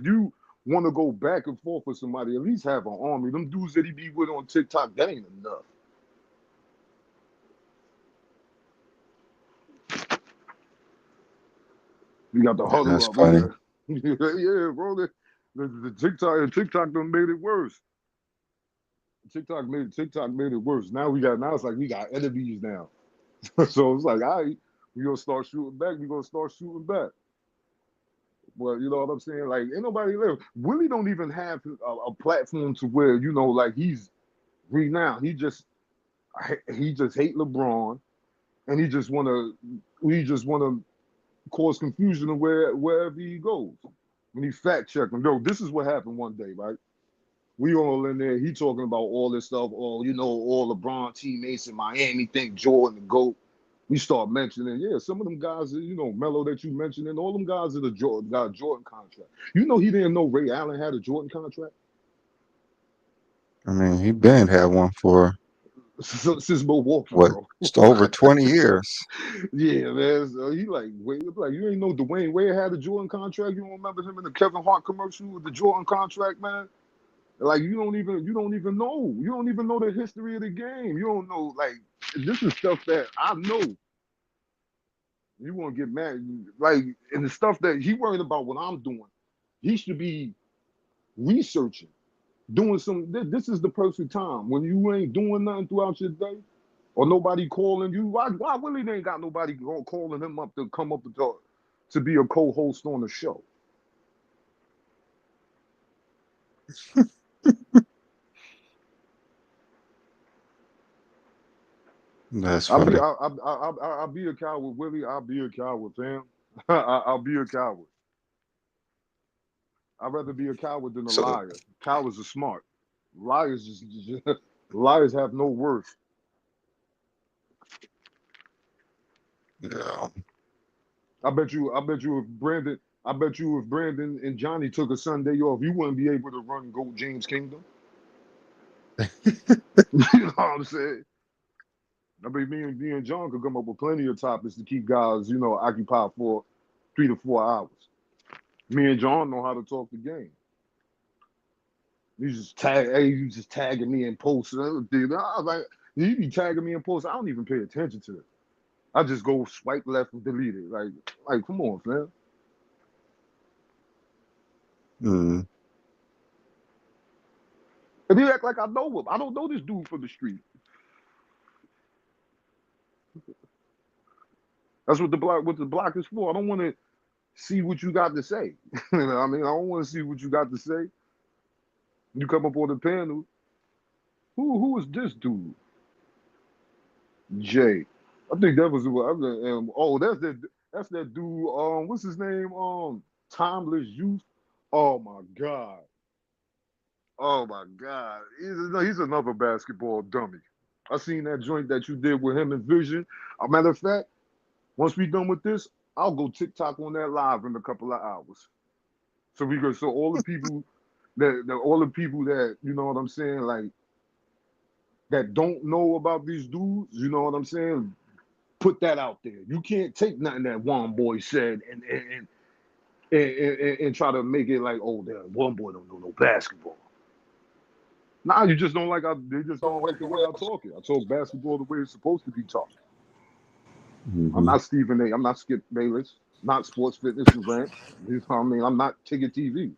you want to go back and forth with somebody, at least have an army. Them dudes that he be with on TikTok, that ain't enough. You got the huddle that's up. funny. Yeah, bro. The TikTok done made it worse. TikTok made it worse. Now it's like we got enemies now. So it's like, all right, we gonna start shooting back. We gonna start shooting back. Well, you know what I'm saying? Like, ain't nobody live. Willie don't even have a platform to where like he's renowned. He just hate LeBron, and he just wanna cause confusion wherever he goes. When he fact check him, yo, this is what happened one day, right? We all in there. He talking about all this stuff. All all LeBron teammates in Miami think Jordan the GOAT. We start mentioning, yeah, some of them guys, Melo that you mentioned, and all them guys that got a Jordan contract. You know, he didn't know Ray Allen had a Jordan contract I mean, he been had one for since Milwaukee, what, bro. just over 20 years. Yeah, man. So he like, wait, like you ain't know Dwayne Wade had a Jordan contract. You don't remember him in the Kevin Hart commercial with the Jordan contract, man? Like you don't even know the history of the game. You don't know like this is stuff that I know. You want to get mad like and the stuff that he worried about what I'm doing. He should be researching, doing some. This is the perfect time when you ain't doing nothing throughout your day or nobody calling you. Why Willie ain't got nobody calling him up to come up to be a co-host on the show? That's funny. I'll be a coward, Willie. I'll be a coward, fam. I'll be a coward. I'd rather be a coward than a So, liar. Cowards are smart. Liars liars have no worth. yeah. I bet you if Brandon and Johnny took a Sunday off, you wouldn't be able to run Go James Kingdom. You know what I'm saying? I mean, me and John could come up with plenty of topics to keep guys, occupied for 3 to 4 hours. Me and John know how to talk the game. You just tagging me in posts. Dude, I was like, you be tagging me in posts. I don't even pay attention to it. I just go swipe left and delete it. Like, come on, fam. Mm. And he act like I know him. I don't know this dude from the street. That's what the block is for. I don't want to see what you got to say. You know what I mean? I don't want to see what you got to say. You come up on the panel. Who is this dude? Jay. I think that was oh, that's that dude. What's his name? Timeless Youth. Oh my God. Oh my God. He's another basketball dummy. I seen that joint that you did with him and Vision. A matter of fact, once we done with this, I'll go TikTok on that live in a couple of hours. So all the people that you know what I'm saying, like that don't know about these dudes, you know what I'm saying, put that out there. You can't take nothing that Wonboii said and try to make it like, oh, that Wonboii don't know no basketball. Nah, you just don't like they just don't like the way I talk it. I talk basketball the way it's supposed to be taught. I'm not Stephen A. I'm not Skip Bayless. Not Sports Fitness and Rant. You know what I mean? I'm not Ticket TV.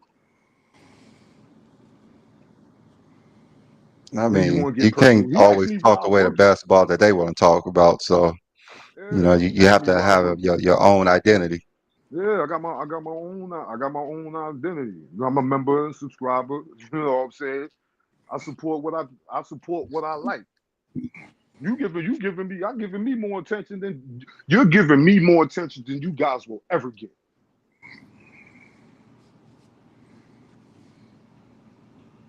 I Then you mean, want to you get personal. can't He always actually talk the got way the working. basketball that they want to talk about. So, Yeah, he you have actually to got have working. your own identity. Yeah, I got my own identity. I'm a member and subscriber. You know what I'm saying? I support what I like. I'm giving me more attention than you're giving me more attention than you guys will ever get.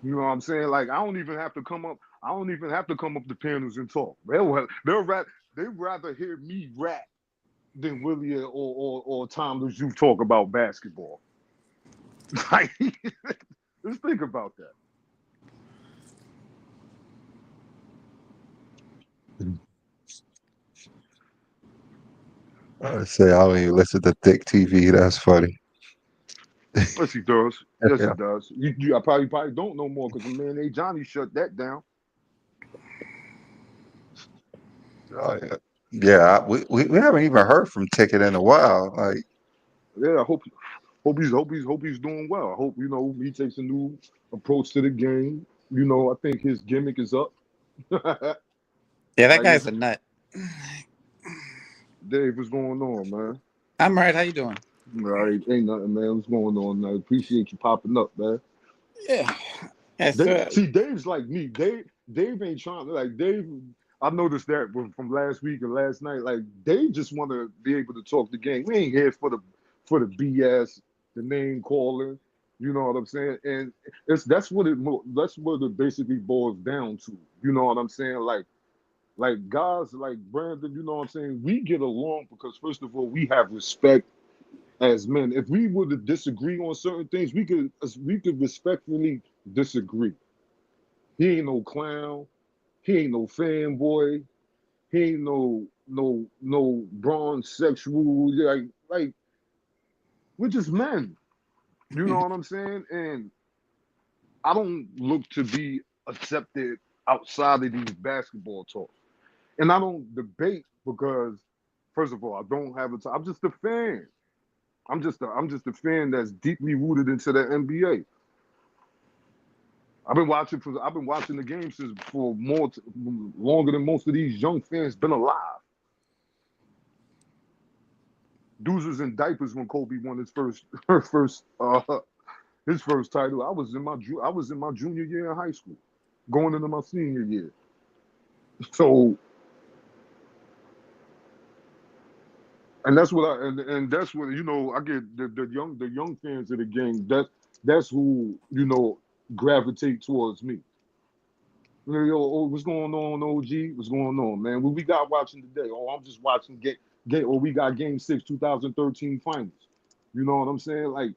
You know what I'm saying? Like I don't even have to come up. I don't even have to come up to panels and talk. They'd rather hear me rap than Willie or Tom Luz you talk about basketball. Like, let's think about that. I say I don't even listen to thick TV. That's funny. Yes, he does. Yes, he Yeah. does. I probably don't know more because the man A Johnny shut that down. Oh, yeah. Yeah, we haven't even heard from Ticket in a while. Like, Yeah, I hope he's doing well. I hope he takes a new approach to the game. I think his gimmick is up. Yeah, that Like guy's a nut. Dave, what's going on, man? I'm right. How you doing? All right, ain't nothing, man. What's going on? I appreciate you popping up, man. Yeah. Yes, Dave's like me. Dave ain't trying to like Dave. I noticed that from last week and last night. Like Dave just want to be able to talk the game. We ain't here for the BS, the name calling. You know what I'm saying? And that's what it basically boils down to. You know what I'm saying? Like guys like Brandon. You know what I'm saying? We get along because first of all we have respect as men. If we were to disagree on certain things, we could respectfully disagree. He ain't no clown. He ain't no fanboy. He ain't no bronze sexual. Like we're just men. You know what I'm saying? And I don't look to be accepted outside of these basketball talks. And I don't debate because first of all, I don't have a time. I'm just a fan. I'm just a fan that's deeply rooted into the NBA. I've been watching the game since for longer than most of these young fans been alive. Dudes was in diapers when Kobe won his first title. I was in my junior year in high school, going into my senior year. So and that's what I get the young fans of the game. That's who gravitate towards me. Oh, what's going on, OG? What's going on, man? What we got watching today? Oh, I'm just watching we got Game 6, 2013 finals. You know what I'm saying? Like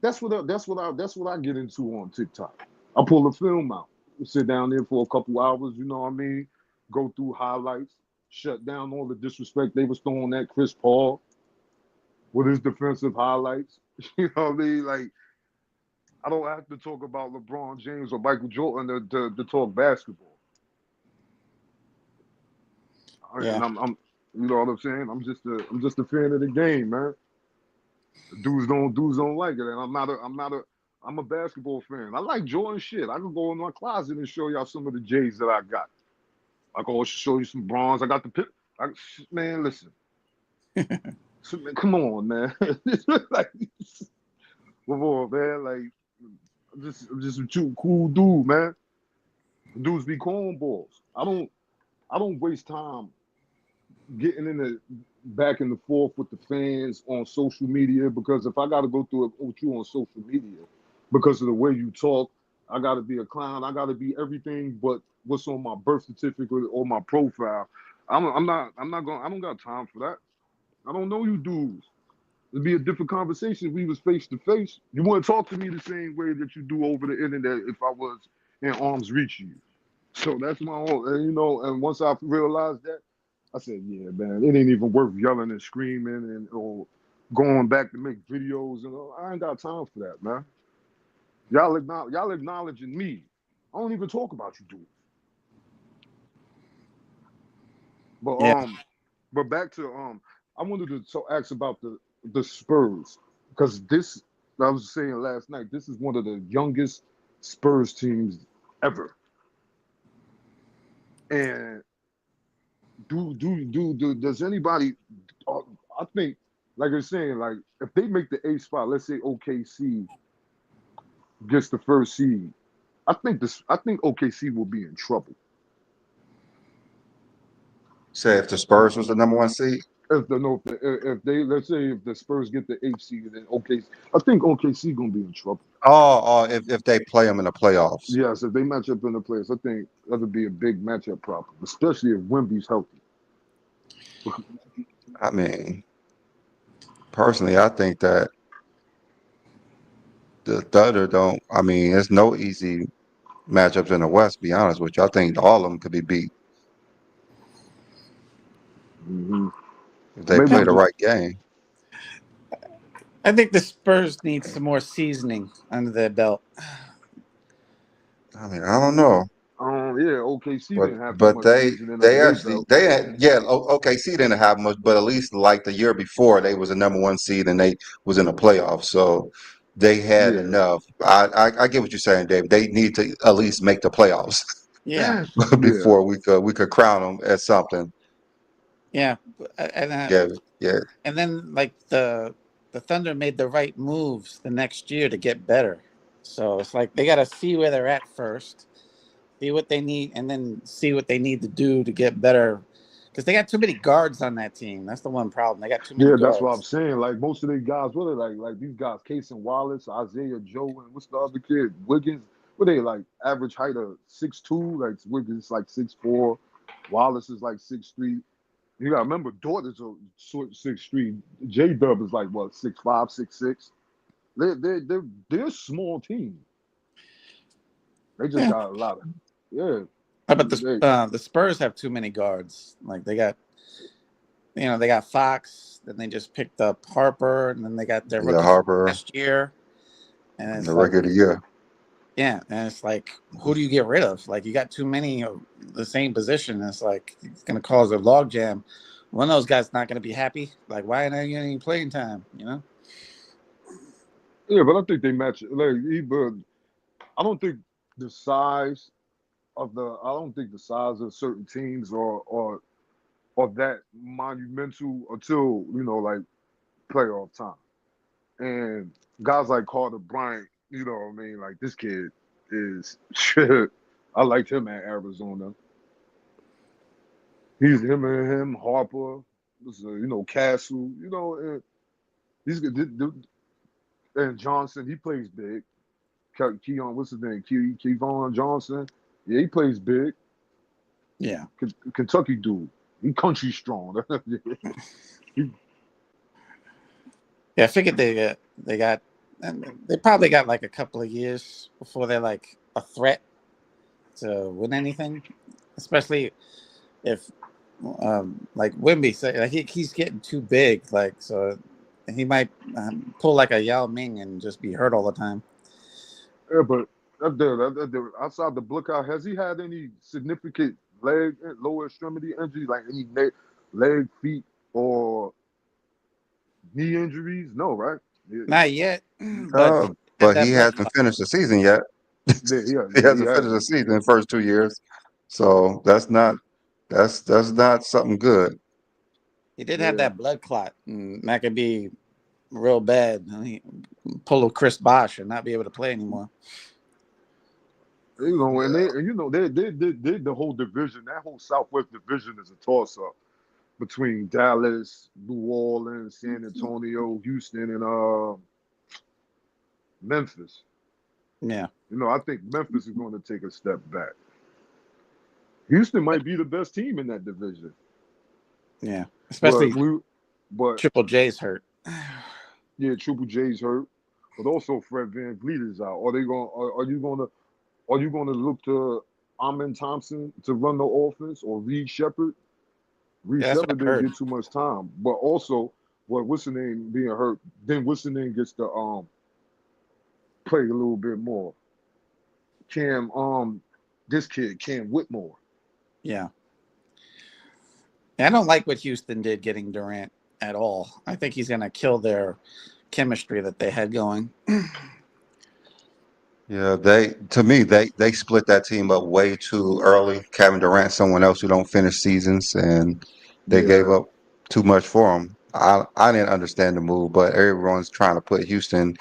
that's what I get into on TikTok. I pull the film out, sit down there for a couple hours. You know what I mean? Go through highlights, shut down all the disrespect they was throwing at Chris Paul with his defensive highlights. You know what I mean? Like I don't have to talk about LeBron James or Michael Jordan to talk basketball. yeah. And I'm you know what I'm saying? I'm just a fan of the game, man. Dudes don't like it, and I'm a basketball fan. I like Jordan shit. I can go in my closet and show y'all some of the J's that I got. I can also show you some bronze. I got the pit. Man, listen. So, man, come on, man. Like, come on, man. Like, I'm just a cool dude, man. Dudes be cornballs. I don't waste time getting in the back and the forth with the fans on social media because if I got to go through it with you on social media because of the way you talk, I got to be a clown. I got to be everything but what's on my birth certificate or my profile. I'm not going. I don't got time for that. I don't know you dudes. It'd be a different conversation if we was face to face. You wouldn't talk to me the same way that you do over the internet if I was in arm's reach of you. So that's my whole, and and once I realized that, I said, yeah, man, it ain't even worth yelling and screaming and or going back to make videos and all. I ain't got time for that, man. Y'all acknowledging me. I don't even talk about you dudes. But Yeah. but back to I wanted to ask about the Spurs because this I was saying last night. This is one of the youngest Spurs teams ever, and does anybody? Uh, I think, like you're saying, like if they make the eighth spot, let's say OKC gets the first seed, I think OKC will be in trouble. Say if the Spurs was the number one seed. If the no, if they let's say if the Spurs get the eighth seed, then OKC, I think OKC gonna be in trouble. Oh, if they play them in the playoffs. Yes, if they match up in the playoffs, I think that would be a big matchup problem, especially if Wemby's healthy. I mean, personally, I think that the Thunder don't. I mean, it's no easy matchups in the West. To be honest with you, I think all of them could be beat Hmm. if Or they maybe play I'm the just right game. I think the Spurs need some more seasoning under their belt. I mean, I don't know. yeah, OKC But didn't have too but much they seasoning under they their actually belt. they had yeah OKC didn't have much, but at least like the year before they was the number one seed and they was in the playoffs, so they had Yeah, enough. I get what you're saying, David. They need to at least make the playoffs Yeah, yeah, before we could crown them as something. yeah, Yeah, yeah, and then like the Thunder made the right moves the next year to get better. So it's like they got to see where they're at first, see what they need, and then see what they need to do to get better. Because they got too many guards on that team. That's the one problem. They got too many yeah. That's what I'm guards. saying. Like most of these guys, what are like these guys, Case and Wallace, Isaiah Joe, and what's the other kid, Wiggins? What they like? Average height of 6'2", like Wiggins is like 6'4", Wallace is like 6'3". You gotta remember, Dort is a sort 6'3". J Dub is like what 6'5", 6'6". They're a small team. They just Yeah, got a lot of yeah. but They the Spurs have too many guards. Like they got Fox, then they just picked up Harper, and then they got their yeah. rookie from Harper, last year, and the it's like, rookie of the year. yeah, and it's like, who do you get rid of? Like, you got too many of the same position. It's like it's gonna cause a logjam. One of those guys not gonna be happy. Like, why are you getting playing time? You know? yeah, but I think they match it. Like but I don't think the size I don't think the size of certain teams or that monumental until like playoff time. And guys like Carter Bryant, you know what I mean? Like this kid is shit. I liked him at Arizona. He's him and him, Harper, Castle, and he's good. And Johnson, he plays big. Keon, what's his name? Kevon Johnson. Yeah, he plays big. Yeah, Kentucky dude. He country strong. He- yeah. I figured they probably got like a couple of years before they're like a threat to win anything, especially if like Wimby say like he's getting too big, like so he might pull like a Yao Ming and just be hurt all the time. yeah, but that dude, outside the Blackout, has he had any significant lower extremity injuries, like any leg, feet, or knee injuries? No, right? Yeah, Not yet, but Uh, at but that he hasn't bloodline. finished the season yet. He he hasn't finished has. the season in the first 2 years, so that's not something good. He did have Yeah. that blood clot, and that could be real bad. He pull a Chris Bosh and not be able to play anymore. You know, and they the whole division, that whole Southwest division is a toss up between Dallas, New Orleans, San Antonio, Houston, and Memphis. Yeah, You know, I think Memphis is going to take a step back. Houston might be the best team in that division, yeah. but Especially but Triple J's hurt. yeah, Triple J's hurt, but also Fred Van Vliet is out. Are you gonna look to Amin Thompson to run the offense or Reed Shepard? Reed Yeah, that's what Shepard I didn't heard. get too much time, but also, what's the name being hurt? Then what's the name gets to play a little bit more. Cam this kid Cam Whitmore. Yeah. I don't like what Houston did getting Durant at all. I think he's going to kill their chemistry that they had going. Yeah, they split that team up way too early. Kevin Durant, someone else who don't finish seasons, and they gave Yeah, up too much for him. I didn't understand the move, but everyone's trying to put Houston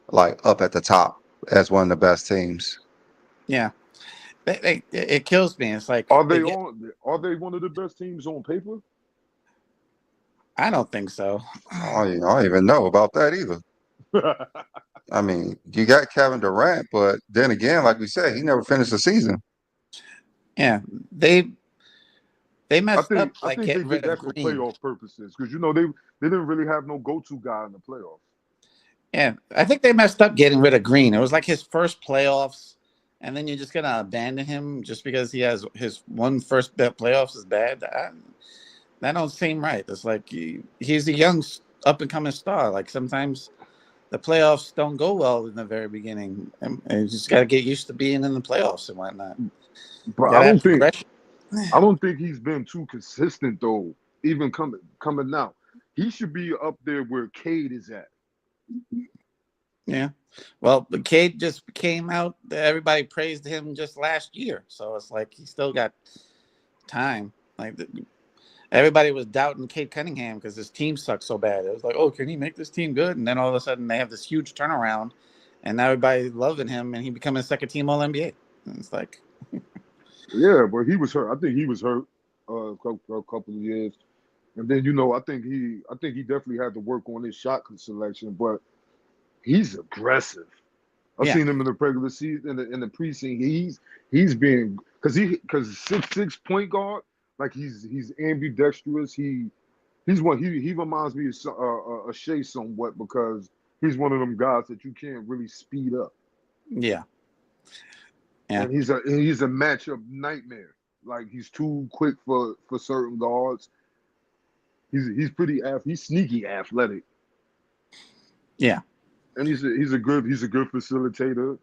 like up at the top as one of the best teams. Yeah. It kills me. It's like are they one of the best teams on paper? I don't think so. I don't even know about that either. I mean, you got Kevin Durant, but then again, like we said, he never finished the season. Yeah. They messed up I like think they getting did rid of that for Green. playoff purposes because you know they didn't really have no go-to guy in the playoffs. Yeah. I think they messed up getting rid of Green. It was like his first playoffs, and then you're just going to abandon him just because he has his first playoffs is bad. That don't seem right. It's like he's a young up and coming star. Like sometimes the playoffs don't go well in the very beginning, and you just got to get used to being in the playoffs and whatnot. But Got to have progression. I don't think he's been too consistent though. Even coming out, he should be up there where Cade is at. Yeah. Well, but Cade just came out. Everybody praised him just last year, so it's like he still got time. Like everybody was doubting Cade Cunningham because his team sucked so bad. It was like, oh, can he make this team good? And then all of a sudden they have this huge turnaround, and now everybody's loving him, and he becoming a second team All NBA. And it's like, Yeah, but he was hurt. I think he was hurt a couple of years, and then you know I think he definitely had to work on his shot selection, but he's aggressive. I've yeah, seen him in the regular season, in the preseason. He's being because 6'6" point guard, like he's ambidextrous. He reminds me of Shea somewhat because he's one of them guys that you can't really speed up, yeah, yeah, and he's a matchup nightmare. Like he's too quick for certain guards. He's sneaky athletic, yeah. and he's a good facilitator.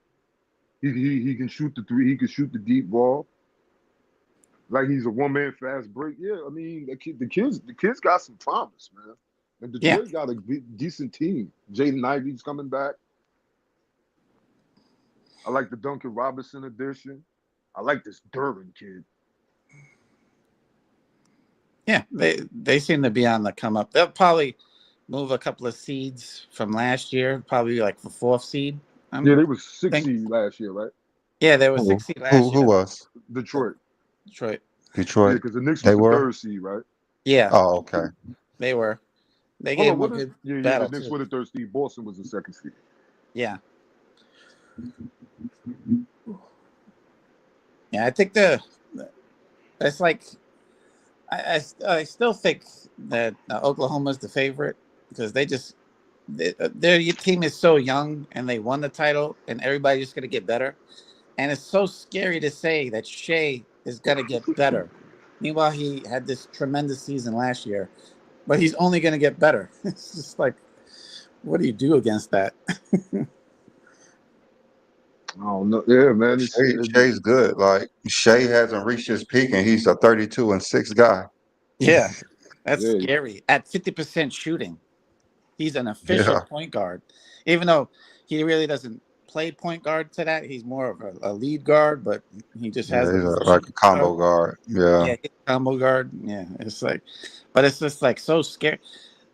He can shoot the three. He can shoot the deep ball. Like he's a one man fast break. Yeah, I mean the kids got some promise, man. And Detroit got a decent team. Jaden Ivey's coming back. I like the Duncan Robinson addition. I like this Durbin kid. Yeah, they seem to be on the come up. They'll probably move a couple of seeds from last year, probably like the fourth seed. Yeah, they was 6 seed last year, right? Yeah, they were 6 seed last Who year. was Detroit. Detroit. Yeah, Detroit? because the Knicks They was the were. third seed, right? Yeah, Oh, okay. they were. They Hold gave on, them a good the battle Knicks too. were the third seed. Boston was the second seed. Yeah. Yeah, I think it's like I still think that Oklahoma's the favorite because their team is so young and they won the title and everybody's just gonna get better. And it's so scary to say that Shea is gonna get better. Meanwhile, he had this tremendous season last year, but he's only gonna get better. It's just like, what do you do against that? Oh no, yeah, man. Shay's good. Like Shay hasn't reached his peak, and he's a 32-6 guy. Yeah, that's Yeah, scary. At 50% shooting, he's an official Yeah, point guard, even though he really doesn't play point guard to that. He's more of a lead guard, but he just has Yeah, the he's position. like a combo guard. Yeah. Yeah, he's a combo guard. Yeah, it's like, but it's just like so scary.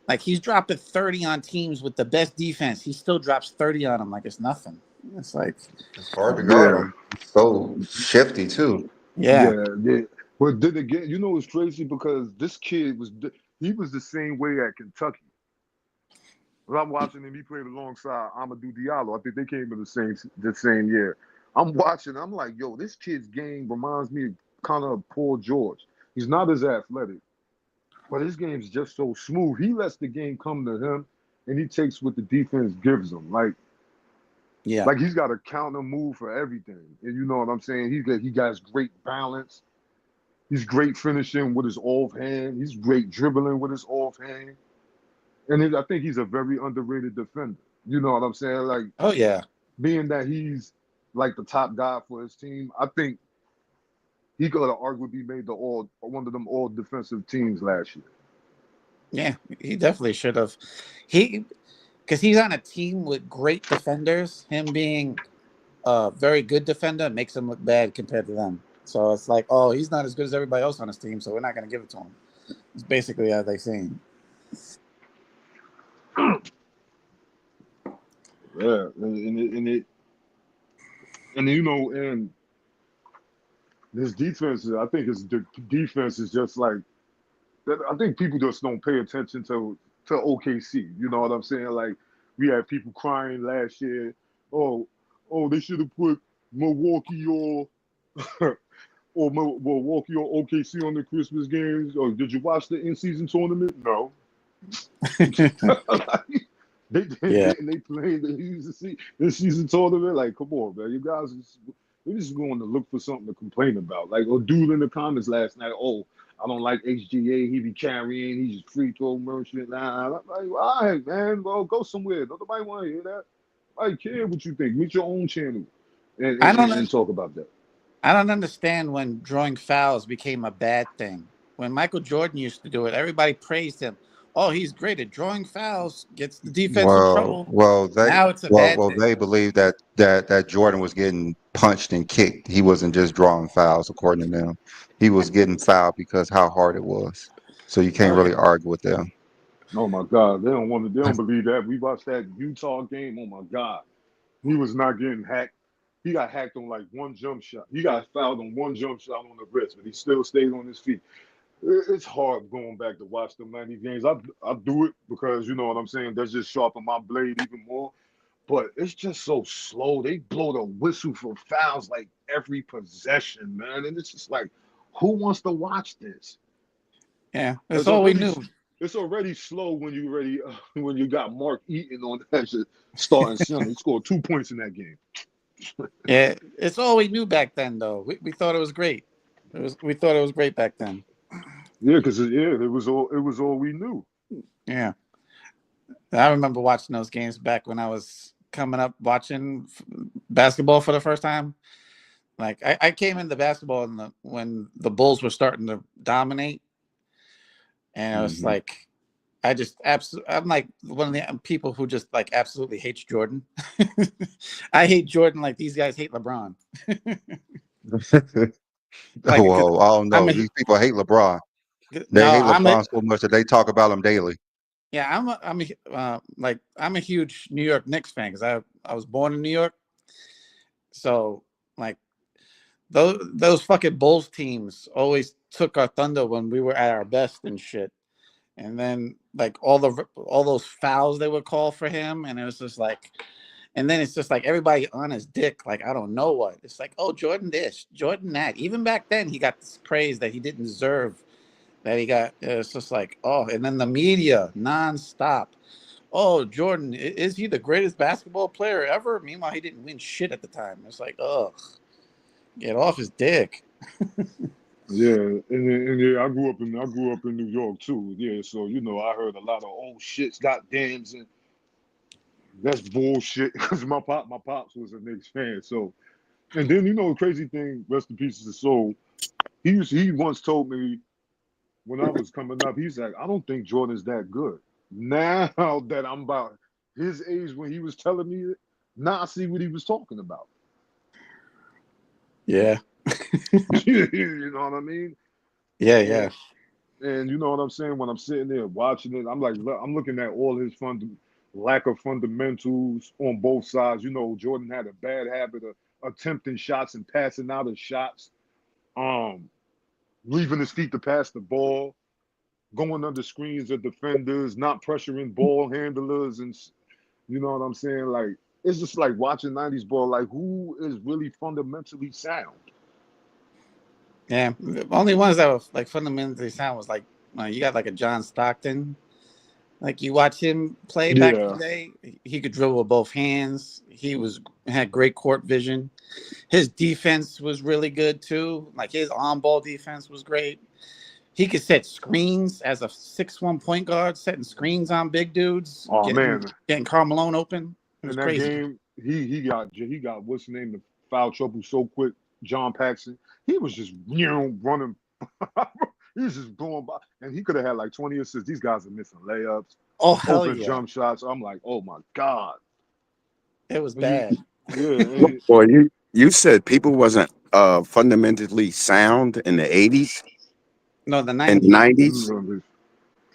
Like he's dropping 30 on teams with the best defense. He still drops 30 on them like it's nothing. It's like, It's hard to guard Yeah, him. So shifty too. yeah, yeah. But then again, you know, it's crazy because this kid he was the same way at Kentucky. When I'm watching him, he played alongside Amadou Diallo. I think they came in the same year. I'm watching. I'm like, yo, this kid's game reminds me kind of Paul George. He's not as athletic, but his game's just so smooth. He lets the game come to him, and he takes what the defense gives him. yeah, Like he's got a counter move for everything, and you know what I'm saying. He got great balance. He's great finishing with his offhand. He's great dribbling with his offhand. And I think he's a very underrated defender. You know what I'm saying? Like, oh yeah, being that he's like the top guy for his team, I think he could have arguably made one of them all defensive teams last year. yeah. He definitely should have. He because he's on a team with great defenders. Him being a very good defender makes him look bad compared to them. So it's like, oh, he's not as good as everybody else on his team, so we're not going to give it to him. It's basically how they saying. Yeah, and you know, and his defense, I think his defense is just like that. I think people just don't pay attention to OKC. You know what I'm saying? Like we had people crying last year. Oh, they should have put Milwaukee or or Milwaukee or OKC on the Christmas games. Or did you watch the in-season tournament? No. They Yeah. played the season tournament. Like, come on, man. You guys they're just going to look for something to complain about. Like, a dude in the comments last night, oh, I don't like HGA. He be carrying. He's just free throw merchant. Nah, I'm like, all right, man. Well, go somewhere. Nobody want to hear that. I care what you think. Meet your own channel and, I and, don't. and and talk about that. I don't understand when drawing fouls became a bad thing. When Michael Jordan used to do it, everybody praised him. Oh, he's great at drawing fouls. Gets the defense in Well, trouble. well, they Now it's a well, bad well, thing. they believe that Jordan was getting punched and kicked. He wasn't just drawing fouls, according to them. He was getting fouled because how hard it was. So you can't Oh yeah. really argue with them. Oh my God, they don't want to. They don't believe that. We watched that Utah game. Oh my God, he was not getting hacked. He got hacked on like one jump shot. He got fouled on one jump shot on the wrist, but he still stayed on his feet. It's hard going back to watch the 90 games. I do it because you know what I'm saying. That's just sharpen my blade even more. But it's just so slow. They blow the whistle for fouls like every possession, man. And it's just like, who wants to watch this? Yeah. That's It's all we already knew. it's already slow when you ready when you got Mark Eaton on that shit starting center. He scored 2 points in that game. Yeah. It's all we knew back then, though. We thought it was great. We thought it was great back then. Yeah, because it was all we knew. Yeah. I remember watching those games back when I was coming up watching basketball for the first time. Like I came into basketball when the Bulls were starting to dominate, and it was Hmm. like I'm like one of the people who just like absolutely hates Jordan. I hate Jordan like these guys hate LeBron. Like because Well, I don't I'm know. a These people hate LeBron. They no hate I'm a LeBron so much that they talk about him daily. yeah I'm a huge New York Knicks fan because I was born in New York, so like those fucking Bulls teams always took our thunder when we were at our best and shit. And then like all those fouls they would call for him, and it was just like, and then it's just like everybody on his dick, like I don't know what. It's like, oh, Jordan this, Jordan that. Even back then, he got this praise that he didn't deserve. That he got. It's just like, oh, and then the media nonstop. Oh, Jordan, is he the greatest basketball player ever? Meanwhile, he didn't win shit at the time. It's like, ugh, get off his dick. Yeah, and yeah, I grew up in New York too. Yeah, so you know I heard a lot of old shits, goddams, and that's bullshit. Because my pops was a Knicks fan. So and then you know the crazy thing, rest in peace to his soul. He once told me when I was coming up, he's like, I don't think Jordan's that good. Now that I'm about his age when he was telling me it, Now I see what he was talking about. Yeah. You know what I mean? Yeah. And, Yeah. and you know what I'm saying? When I'm sitting there watching it, I'm like, I'm looking at all his lack of fundamentals on both sides. You know, Jordan had a bad habit of attempting shots and passing out of shots, um, leaving his feet to pass the ball, going under screens of defenders, not pressuring ball handlers, and you know what I'm saying? Like, it's just like watching 90s ball. Like, who is really fundamentally sound? Yeah. The only ones that were like fundamentally sound was like you got like a John Stockton. Like you watch him play back in Yeah. the day, he could dribble with both hands. Had great court vision. His defense was really good too. Like his on-ball defense was great. He could set screens as a 6'1" point guard, setting screens on big dudes, Oh man, getting Karl Malone open. It was in that crazy. game, he got what's the name, the foul trouble so quick. John Paxson, he was just running. He was just blowing by, and he could have had like 20 assists. These guys are missing layups, Oh hell open yeah, jump shots. I'm like, oh my god. it was And you, bad. yeah, Well, you said people wasn't fundamentally sound in the 80s No, the and 90s. 90s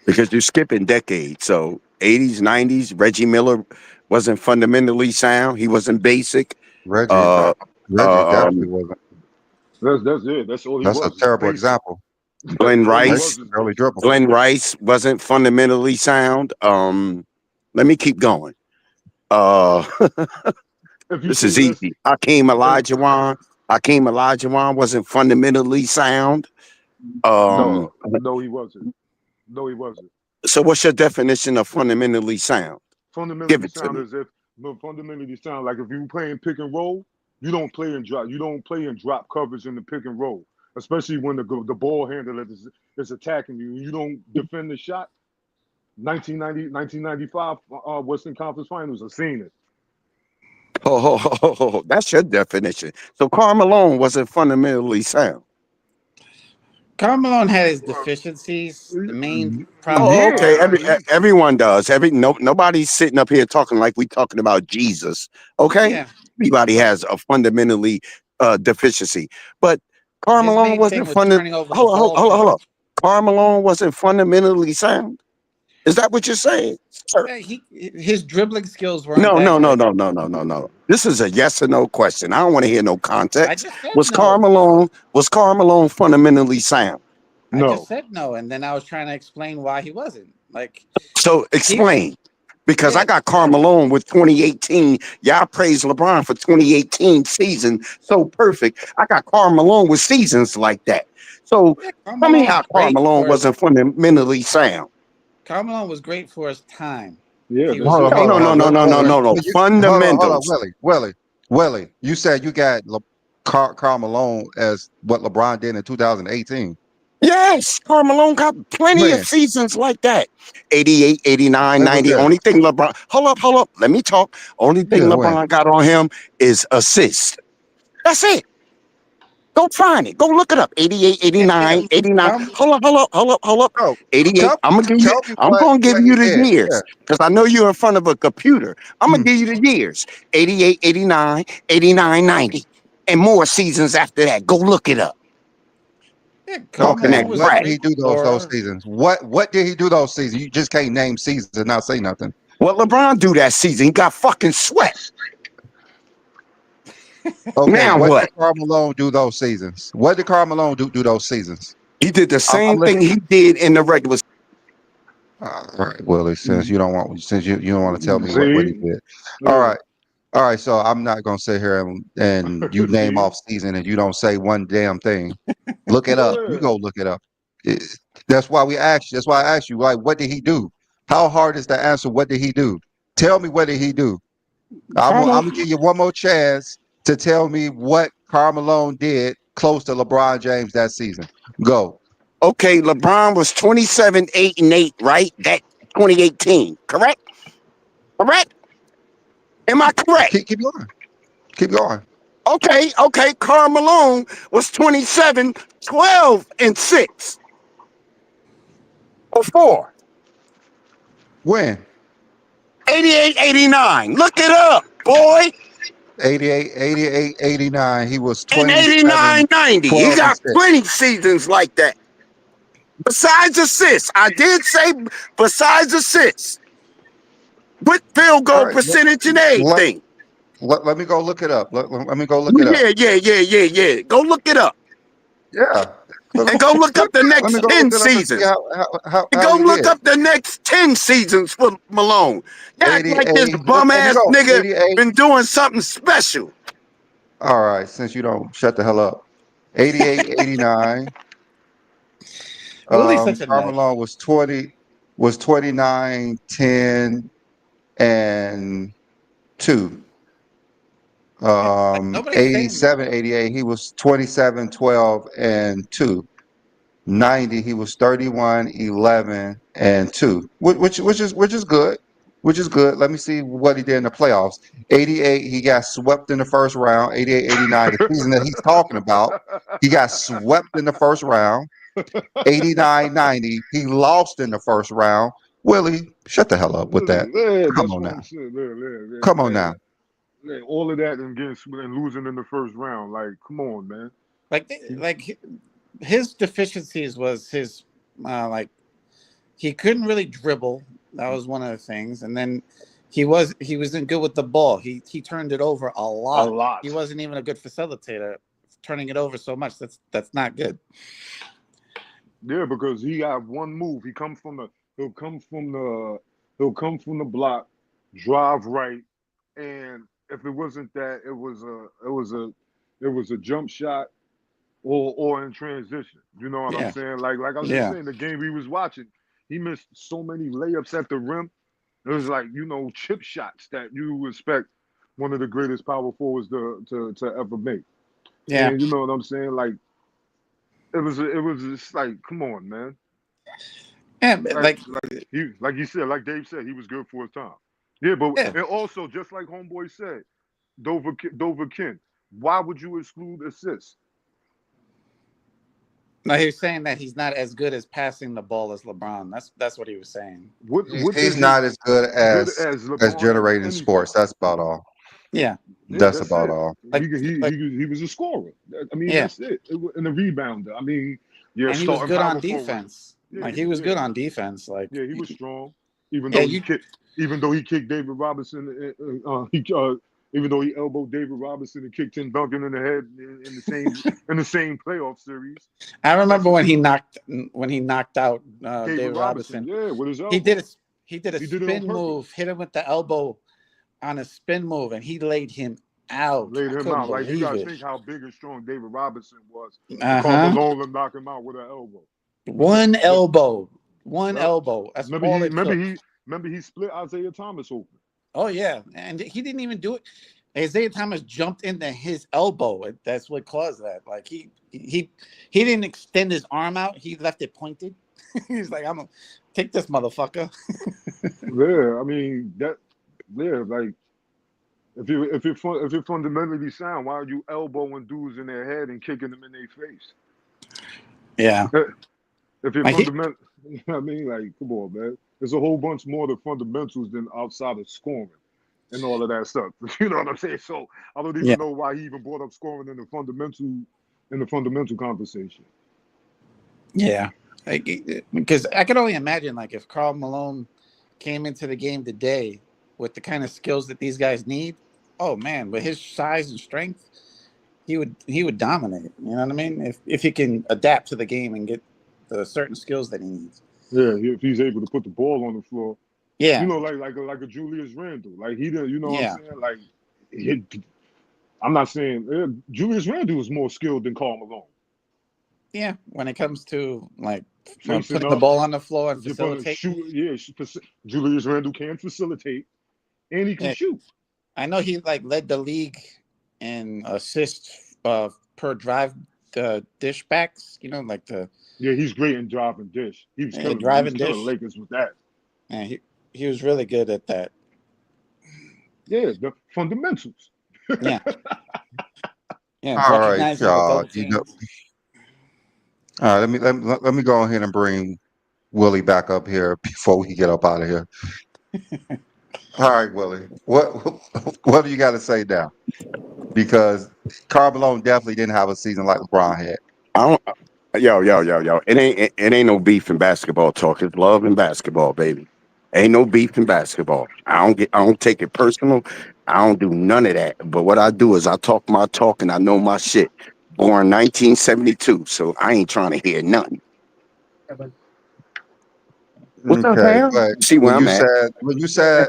because you're skipping decades. So 80s, 90s, Reggie Miller wasn't fundamentally sound. He wasn't basic. Reggie, Uh, Reggie uh, definitely um, wasn't. that's it. That's all he That's a was. terrible Basic. example. Glenn All he Rice, was is Early basic. dribble. Glenn Rice wasn't fundamentally sound. Let me keep going. Uh, If you this see, is easy. Hakeem Olajuwon wasn't fundamentally sound. no, he wasn't. No, he wasn't. So what's your definition of fundamentally sound? Give Fundamentally it to sound me. as if fundamentally sound like if you playing pick and roll, you don't play and drop. You don't play and drop coverage in the pick and roll, especially when the ball handler is attacking you. You don't defend the shot. 1995 Western Conference Finals. I've seen it. Oh, that's your definition. So Karl Malone wasn't fundamentally sound. Karl Malone had his deficiencies. The main problem. Oh, okay. Yeah, Everyone does. Nobody's sitting up here talking like we talking about Jesus. Okay, Yeah, everybody has a fundamentally deficiency, but Karl his Malone main thing wasn't was funda. turning over the Hold on, ball too hold on. much. Karl Malone wasn't fundamentally sound. Is that what you're saying, sir? Yeah, his dribbling skills weren't No, that no, no, good. no, no, no, no, no. This is a yes or no question. I don't want to hear no I context. just said Was Karl no. Malone fundamentally sound? I just no. said no, and then I was trying to explain why he wasn't. Like So he, explain. Because I yeah, got Karl Malone with 2018. Y'all praise LeBron for 2018 season. So perfect. I got Karl Malone with seasons like that. So yeah. Karl tell me Malone how was Karl great Malone for his. wasn't fundamentally sound. Karl Malone was great for his time. Yeah, He that's was Hold on, it. No, hold no, on, no, hold no, on, no, no, Willie. no, no. Hold on, Fundamentals. Willie. You said you got Karl Malone as what LeBron did in 2018. Yes, Karl Malone got plenty of When? seasons like that. 88, 89, When was 90. that? Only thing LeBron, hold up. Let me talk. Only thing Yeah, when? LeBron got on him is assists. That's it. Go find it. Go look it up. 88, yeah. 89, 89. Karl, Hold up. No, 88. tell me I'm gonna give what you he the did. Yeah. years. Because I know you're in front of a computer. I'm gonna give you the years. 88, 89, 89, 90. And more seasons after that. Go look it up. yeah, Karl Talking Okay, that Malone was a what crap. did he great do those scorer. seasons? What did he do those seasons? You just can't name seasons and not say nothing. What LeBron do that season? He got fucking sweat. Okay, Now what did what? Karl Malone do those seasons? What did Karl Malone do those seasons? He did the I'm same thing listening. he did in the regular. All right, Willie, since you don't want to tell me what he See, did. All yeah. right. All right, so I'm not gonna sit here and you name See, off season and you don't say one damn thing. Look it up. You yeah. go look it up. It- that's why we asked you. That's why I asked you, like, what did he do? How hard is the answer? What did he do? Tell me what did he do? Karl I'm gonna Malone, give you one more chance to tell me what Karl Malone did close to LeBron James that season. Go. Okay, LeBron was 27, 8, and 8, right? That 2018, correct? Correct? Am I correct? Keep going. Keep going. Okay. Karl Malone was 27, 12, and 6 or 4. When? 88, 89. Look it up. boy. 88, 89. He was In 27, 89, 90. He 12, and got 6. plenty seasons like that. Besides assists, I did say besides assists, with field All goal right. percentage and Let, everything. let me go look it up. Let me go look it up. Yeah. Go look it up. Yeah. And go look up the Let me next go 10 look it up and see seasons. And how go he look did. up the next 10 seasons for Malone. You act like this 88. bum Let me ass go. nigga 88. been doing something special. All right. Since you don't shut the hell up. 88, 89. Willie's such a nut. Carmelo was 29, 10, and 2. Like nobody's saying 87, 88, he was 27, 12, and 2. 90, he was 31, 11, and 2. Which is good. Which is good. Let me see what he did in the playoffs. 88, he got swept in the first round. 88, 89, the season that he's talking about, he got swept in the first round. 89, 90, he lost in the first round. Willie, shut the hell up with that. Yeah, Come that's on what now. I'm saying. Yeah, Come on now. all of that and and losing in the first round. Like, come on, man. like his deficiencies was his like he couldn't really dribble. That was one of the things, and then he wasn't good with the ball. He turned it over a A lot. lot. He wasn't even a good facilitator, turning it over so much. That's not good. Yeah, because he got one move. He'll come from the block, drive right, and if it wasn't that, it was a jump shot or in transition. You know what I'm Yeah, saying? Like I was just yeah, saying, the game we was watching, he missed so many layups at the rim. It was like, chip shots that you expect one of the greatest power forwards to ever make. yeah. And you know what I'm saying? Like it was just like, come on, man. Yeah, but Like like like you said, like Dave said, he was good for his time. Yeah, but yeah. and also just like Homeboy said, Dover Ken, why would you exclude assists? No, he was saying that he's not as good as passing the ball as LeBron. That's what he was saying. What He's does he not as good good as as LeBron in generating anything? sports. That's about all. Yeah, Yeah, That's that's about it. all. He like he like he, he was a scorer. I mean, yeah, that's it. And a rebounder. I mean, yeah, and he was starting good on power forward. defense. Yeah, Like he was yeah, good on defense. Like yeah. He was strong, even yeah, though you he kicked David Robinson. Even though he elbowed David Robinson and kicked Tim Duncan in the head in the same playoff series. I That's remember when he knocked out David David Robinson. Robinson. Yeah, with his He did elbow. a he did a He did it on spin purpose. move, hit him with the elbow on a spin move, and he laid him out. Laid I him couldn't out. Like you believe gotta it. think how big and strong David Robinson was for Uh Karl huh. Malone to knock him out with an elbow. One But elbow, one yep. elbow. That's Remember all he it remember took. he remember he split Isaiah Thomas open. Oh yeah, and he didn't even do it. Isaiah Thomas jumped into his elbow. That's what caused that. Like he didn't extend his arm out. He left it pointed. He's like, I'm gonna take this motherfucker. Yeah, I mean that. Yeah, like if you're fundamentally sound, why are you elbowing dudes in their head and kicking them in their face? Yeah, If you're like he fundamental, I mean, like, come on, man. There's a whole bunch more to fundamentals than outside of scoring and all of that stuff. You know what I'm saying? So I don't yeah even know why he even brought up scoring in the fundamental conversation. yeah. Like, because I can only imagine like if Karl Malone came into the game today with the kind of skills that these guys need. Oh man, with his size and strength, he would dominate. You know what I mean? If he can adapt to the game and get the certain skills that he needs. Yeah, if he's able to put the ball on the floor, Yeah, like a Julius Randle, like he didn't, you know what I'm yeah, saying? Like, he, I'm not saying Julius Randle was more skilled than Karl Malone. yeah. When it comes to like Facing putting the up, ball on the floor and you're gonna facilitating, shoot. Yeah, Julius Randle can facilitate and he can yeah, shoot. I know he like led the league in assists per drive dish backs. You know, like the Yeah, he's great in driving dish. He was driving killing dish. Lakers with that. Yeah, he was really good at that. Yeah, the fundamentals. Yeah, yeah. All right, Recognizing the y'all. double teams. All right. Let me go ahead and bring Willie back up here before we get up out of here. All right, Willie. What do you got to say now? Because Karl Malone definitely didn't have a season like LeBron had. I don't. Yo. It ain't no beef in basketball talk. It's love in basketball, baby. Ain't no beef in basketball. I don't take it personal. I don't do none of that. But what I do is I talk my talk and I know my shit. Born 1972, so I ain't trying to hear nothing. What's up, Okay, Pam? but See where I'm at. when you said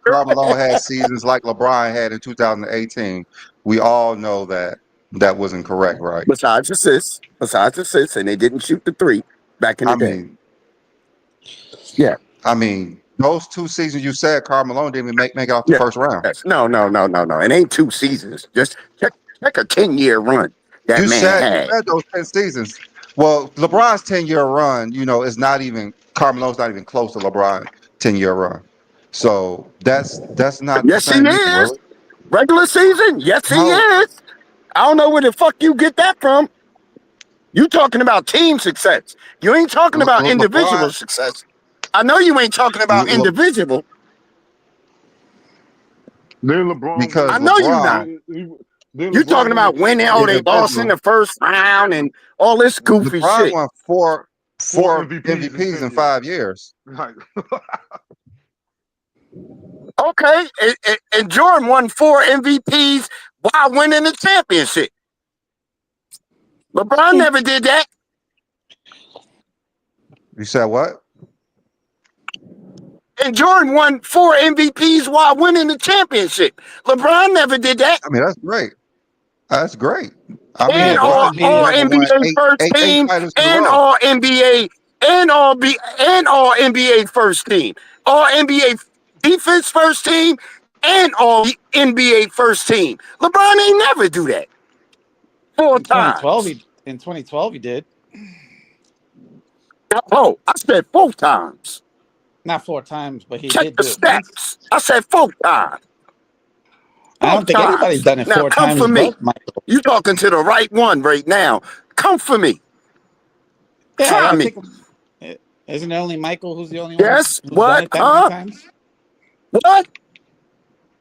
Karl Malone had seasons like LeBron had in 2018, we all know that that wasn't correct, right? Besides assists, and they didn't shoot the three back in I the day. mean, Yeah. those 2 seasons you said Karl Malone didn't even make it off the Yeah. first round. Yes. No. It ain't 2 seasons. Just check a 10-year run that You man said had. those 10 seasons. Well, LeBron's 10-year run, is not even Karl Malone's not even close to LeBron 10-year run. So that's not the Yes, he same either, is. Willie. Regular season. Yes, he No, is. I don't know where the fuck you get that from. You talking about team success. You ain't talking about individual LeBron, success. I know you ain't talking about Le- individual. Then LeBron because I went. know you not. LeBron, Then You LeBron talking went about to winning? four Oh, yeah, they lost in but the first round and all this goofy LeBron shit. won four four MVPs in MVPs 10 in years. 5 years. Like, Okay, and Jordan won 4 MVPs while winning the championship. LeBron never did that. You said what? And Jordan won 4 MVPs while winning the championship. LeBron never did that. I mean, that's great. That's great. And Yeah, but to LeBron all me, never won NBA first eight team, titles in a and row. all NBA, and all NBA first team, all NBA defense first team, and all NBA first team. LeBron ain't never do that 4 in 2012, times. in 2012 he did. Oh, I said 4 times. Not 4 times, but he Check did the do it once. stats. I said 4 times. I 4 don't think anybody's times. done it Now four come for times, me. but Michael. You talking to the right one right now. Come for me. Yeah, Try I me. think isn't it only Michael who's the only one Yes. who's done What? it that many Huh? times? What?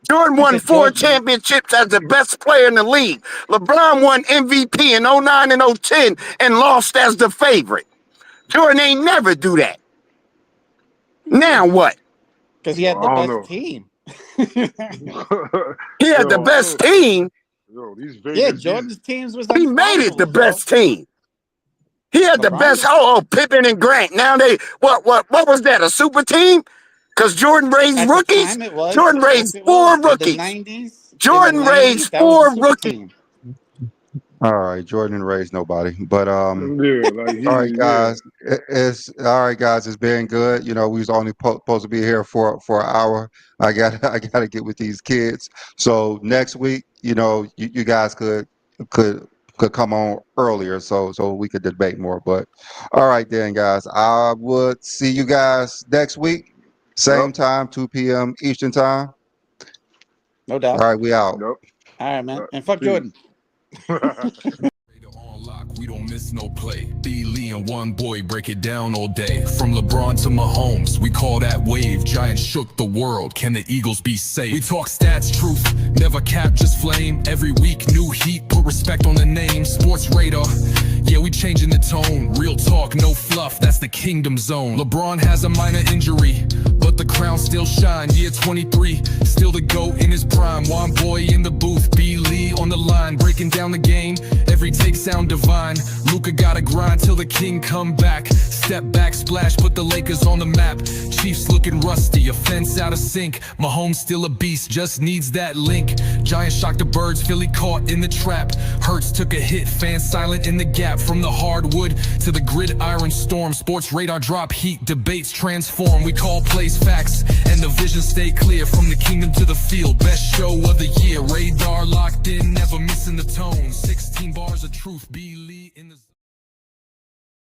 Jordan I won said 4 Jordan. championships as the best player in the league. LeBron won MVP in 09 and 010 and lost as the favorite. Jordan ain't never do that. Now what? Because he had the I don't best know. team. He had the Yo, I best know. team. Yo, these Yeah, Vegas, these Jordan's teams was He made it unstoppable, the bro. best team. He had the best. LeBron, Pippen and Grant. Now they what was that? A super team? Because Jordan raised at the rookies. time it was. Jordan Yes, raised it 4 was. In the rookies. 90s, Jordan raised that was a 4 super rookies. team. All right, Jordan didn't raise nobody, but yeah, like all right, yeah. guys. It's all right, guys. It's been good. We was only supposed to be here for an hour. I gotta get with these kids. So next week, you guys could come on earlier, so we could debate more. But all right, then, guys. I would see you guys next week, Yep, same time, 2 p.m. Eastern time. No All doubt. right, we out. yep. All right, man. And fuck Peace. Jordan. On lock, we don't miss no play. B. Lee and Wonboii break it down all day. From LeBron to Mahomes, we call that wave. Giant shook the world. Can the Eagles be safe? We talk stats, truth, never cap, just flame. Every week, new heat, put respect on the name. Sports radar. Yeah, we changing the tone. Real talk, no fluff, that's the kingdom zone. LeBron has a minor injury, but the crown still shine. Year 23, still the GOAT in his prime. Wonboii in the booth, B. Lee on the line, breaking down the game. Every take sound divine. Luka gotta grind till the king come back. Step back, splash, put the Lakers on the map. Chiefs looking rusty, offense out of sync. Mahomes still a beast, just needs that link. Giants shocked the birds, Philly caught in the trap. Hurts took a hit, fans silent in the gap. From the hardwood to the gridiron storm. Sports radar drop heat, debates transform. We call plays facts, and the vision stay clear. From the kingdom to the field, best show of the year. Radar locked in, never missing the tone. 16 bars of truth, B. Lee in the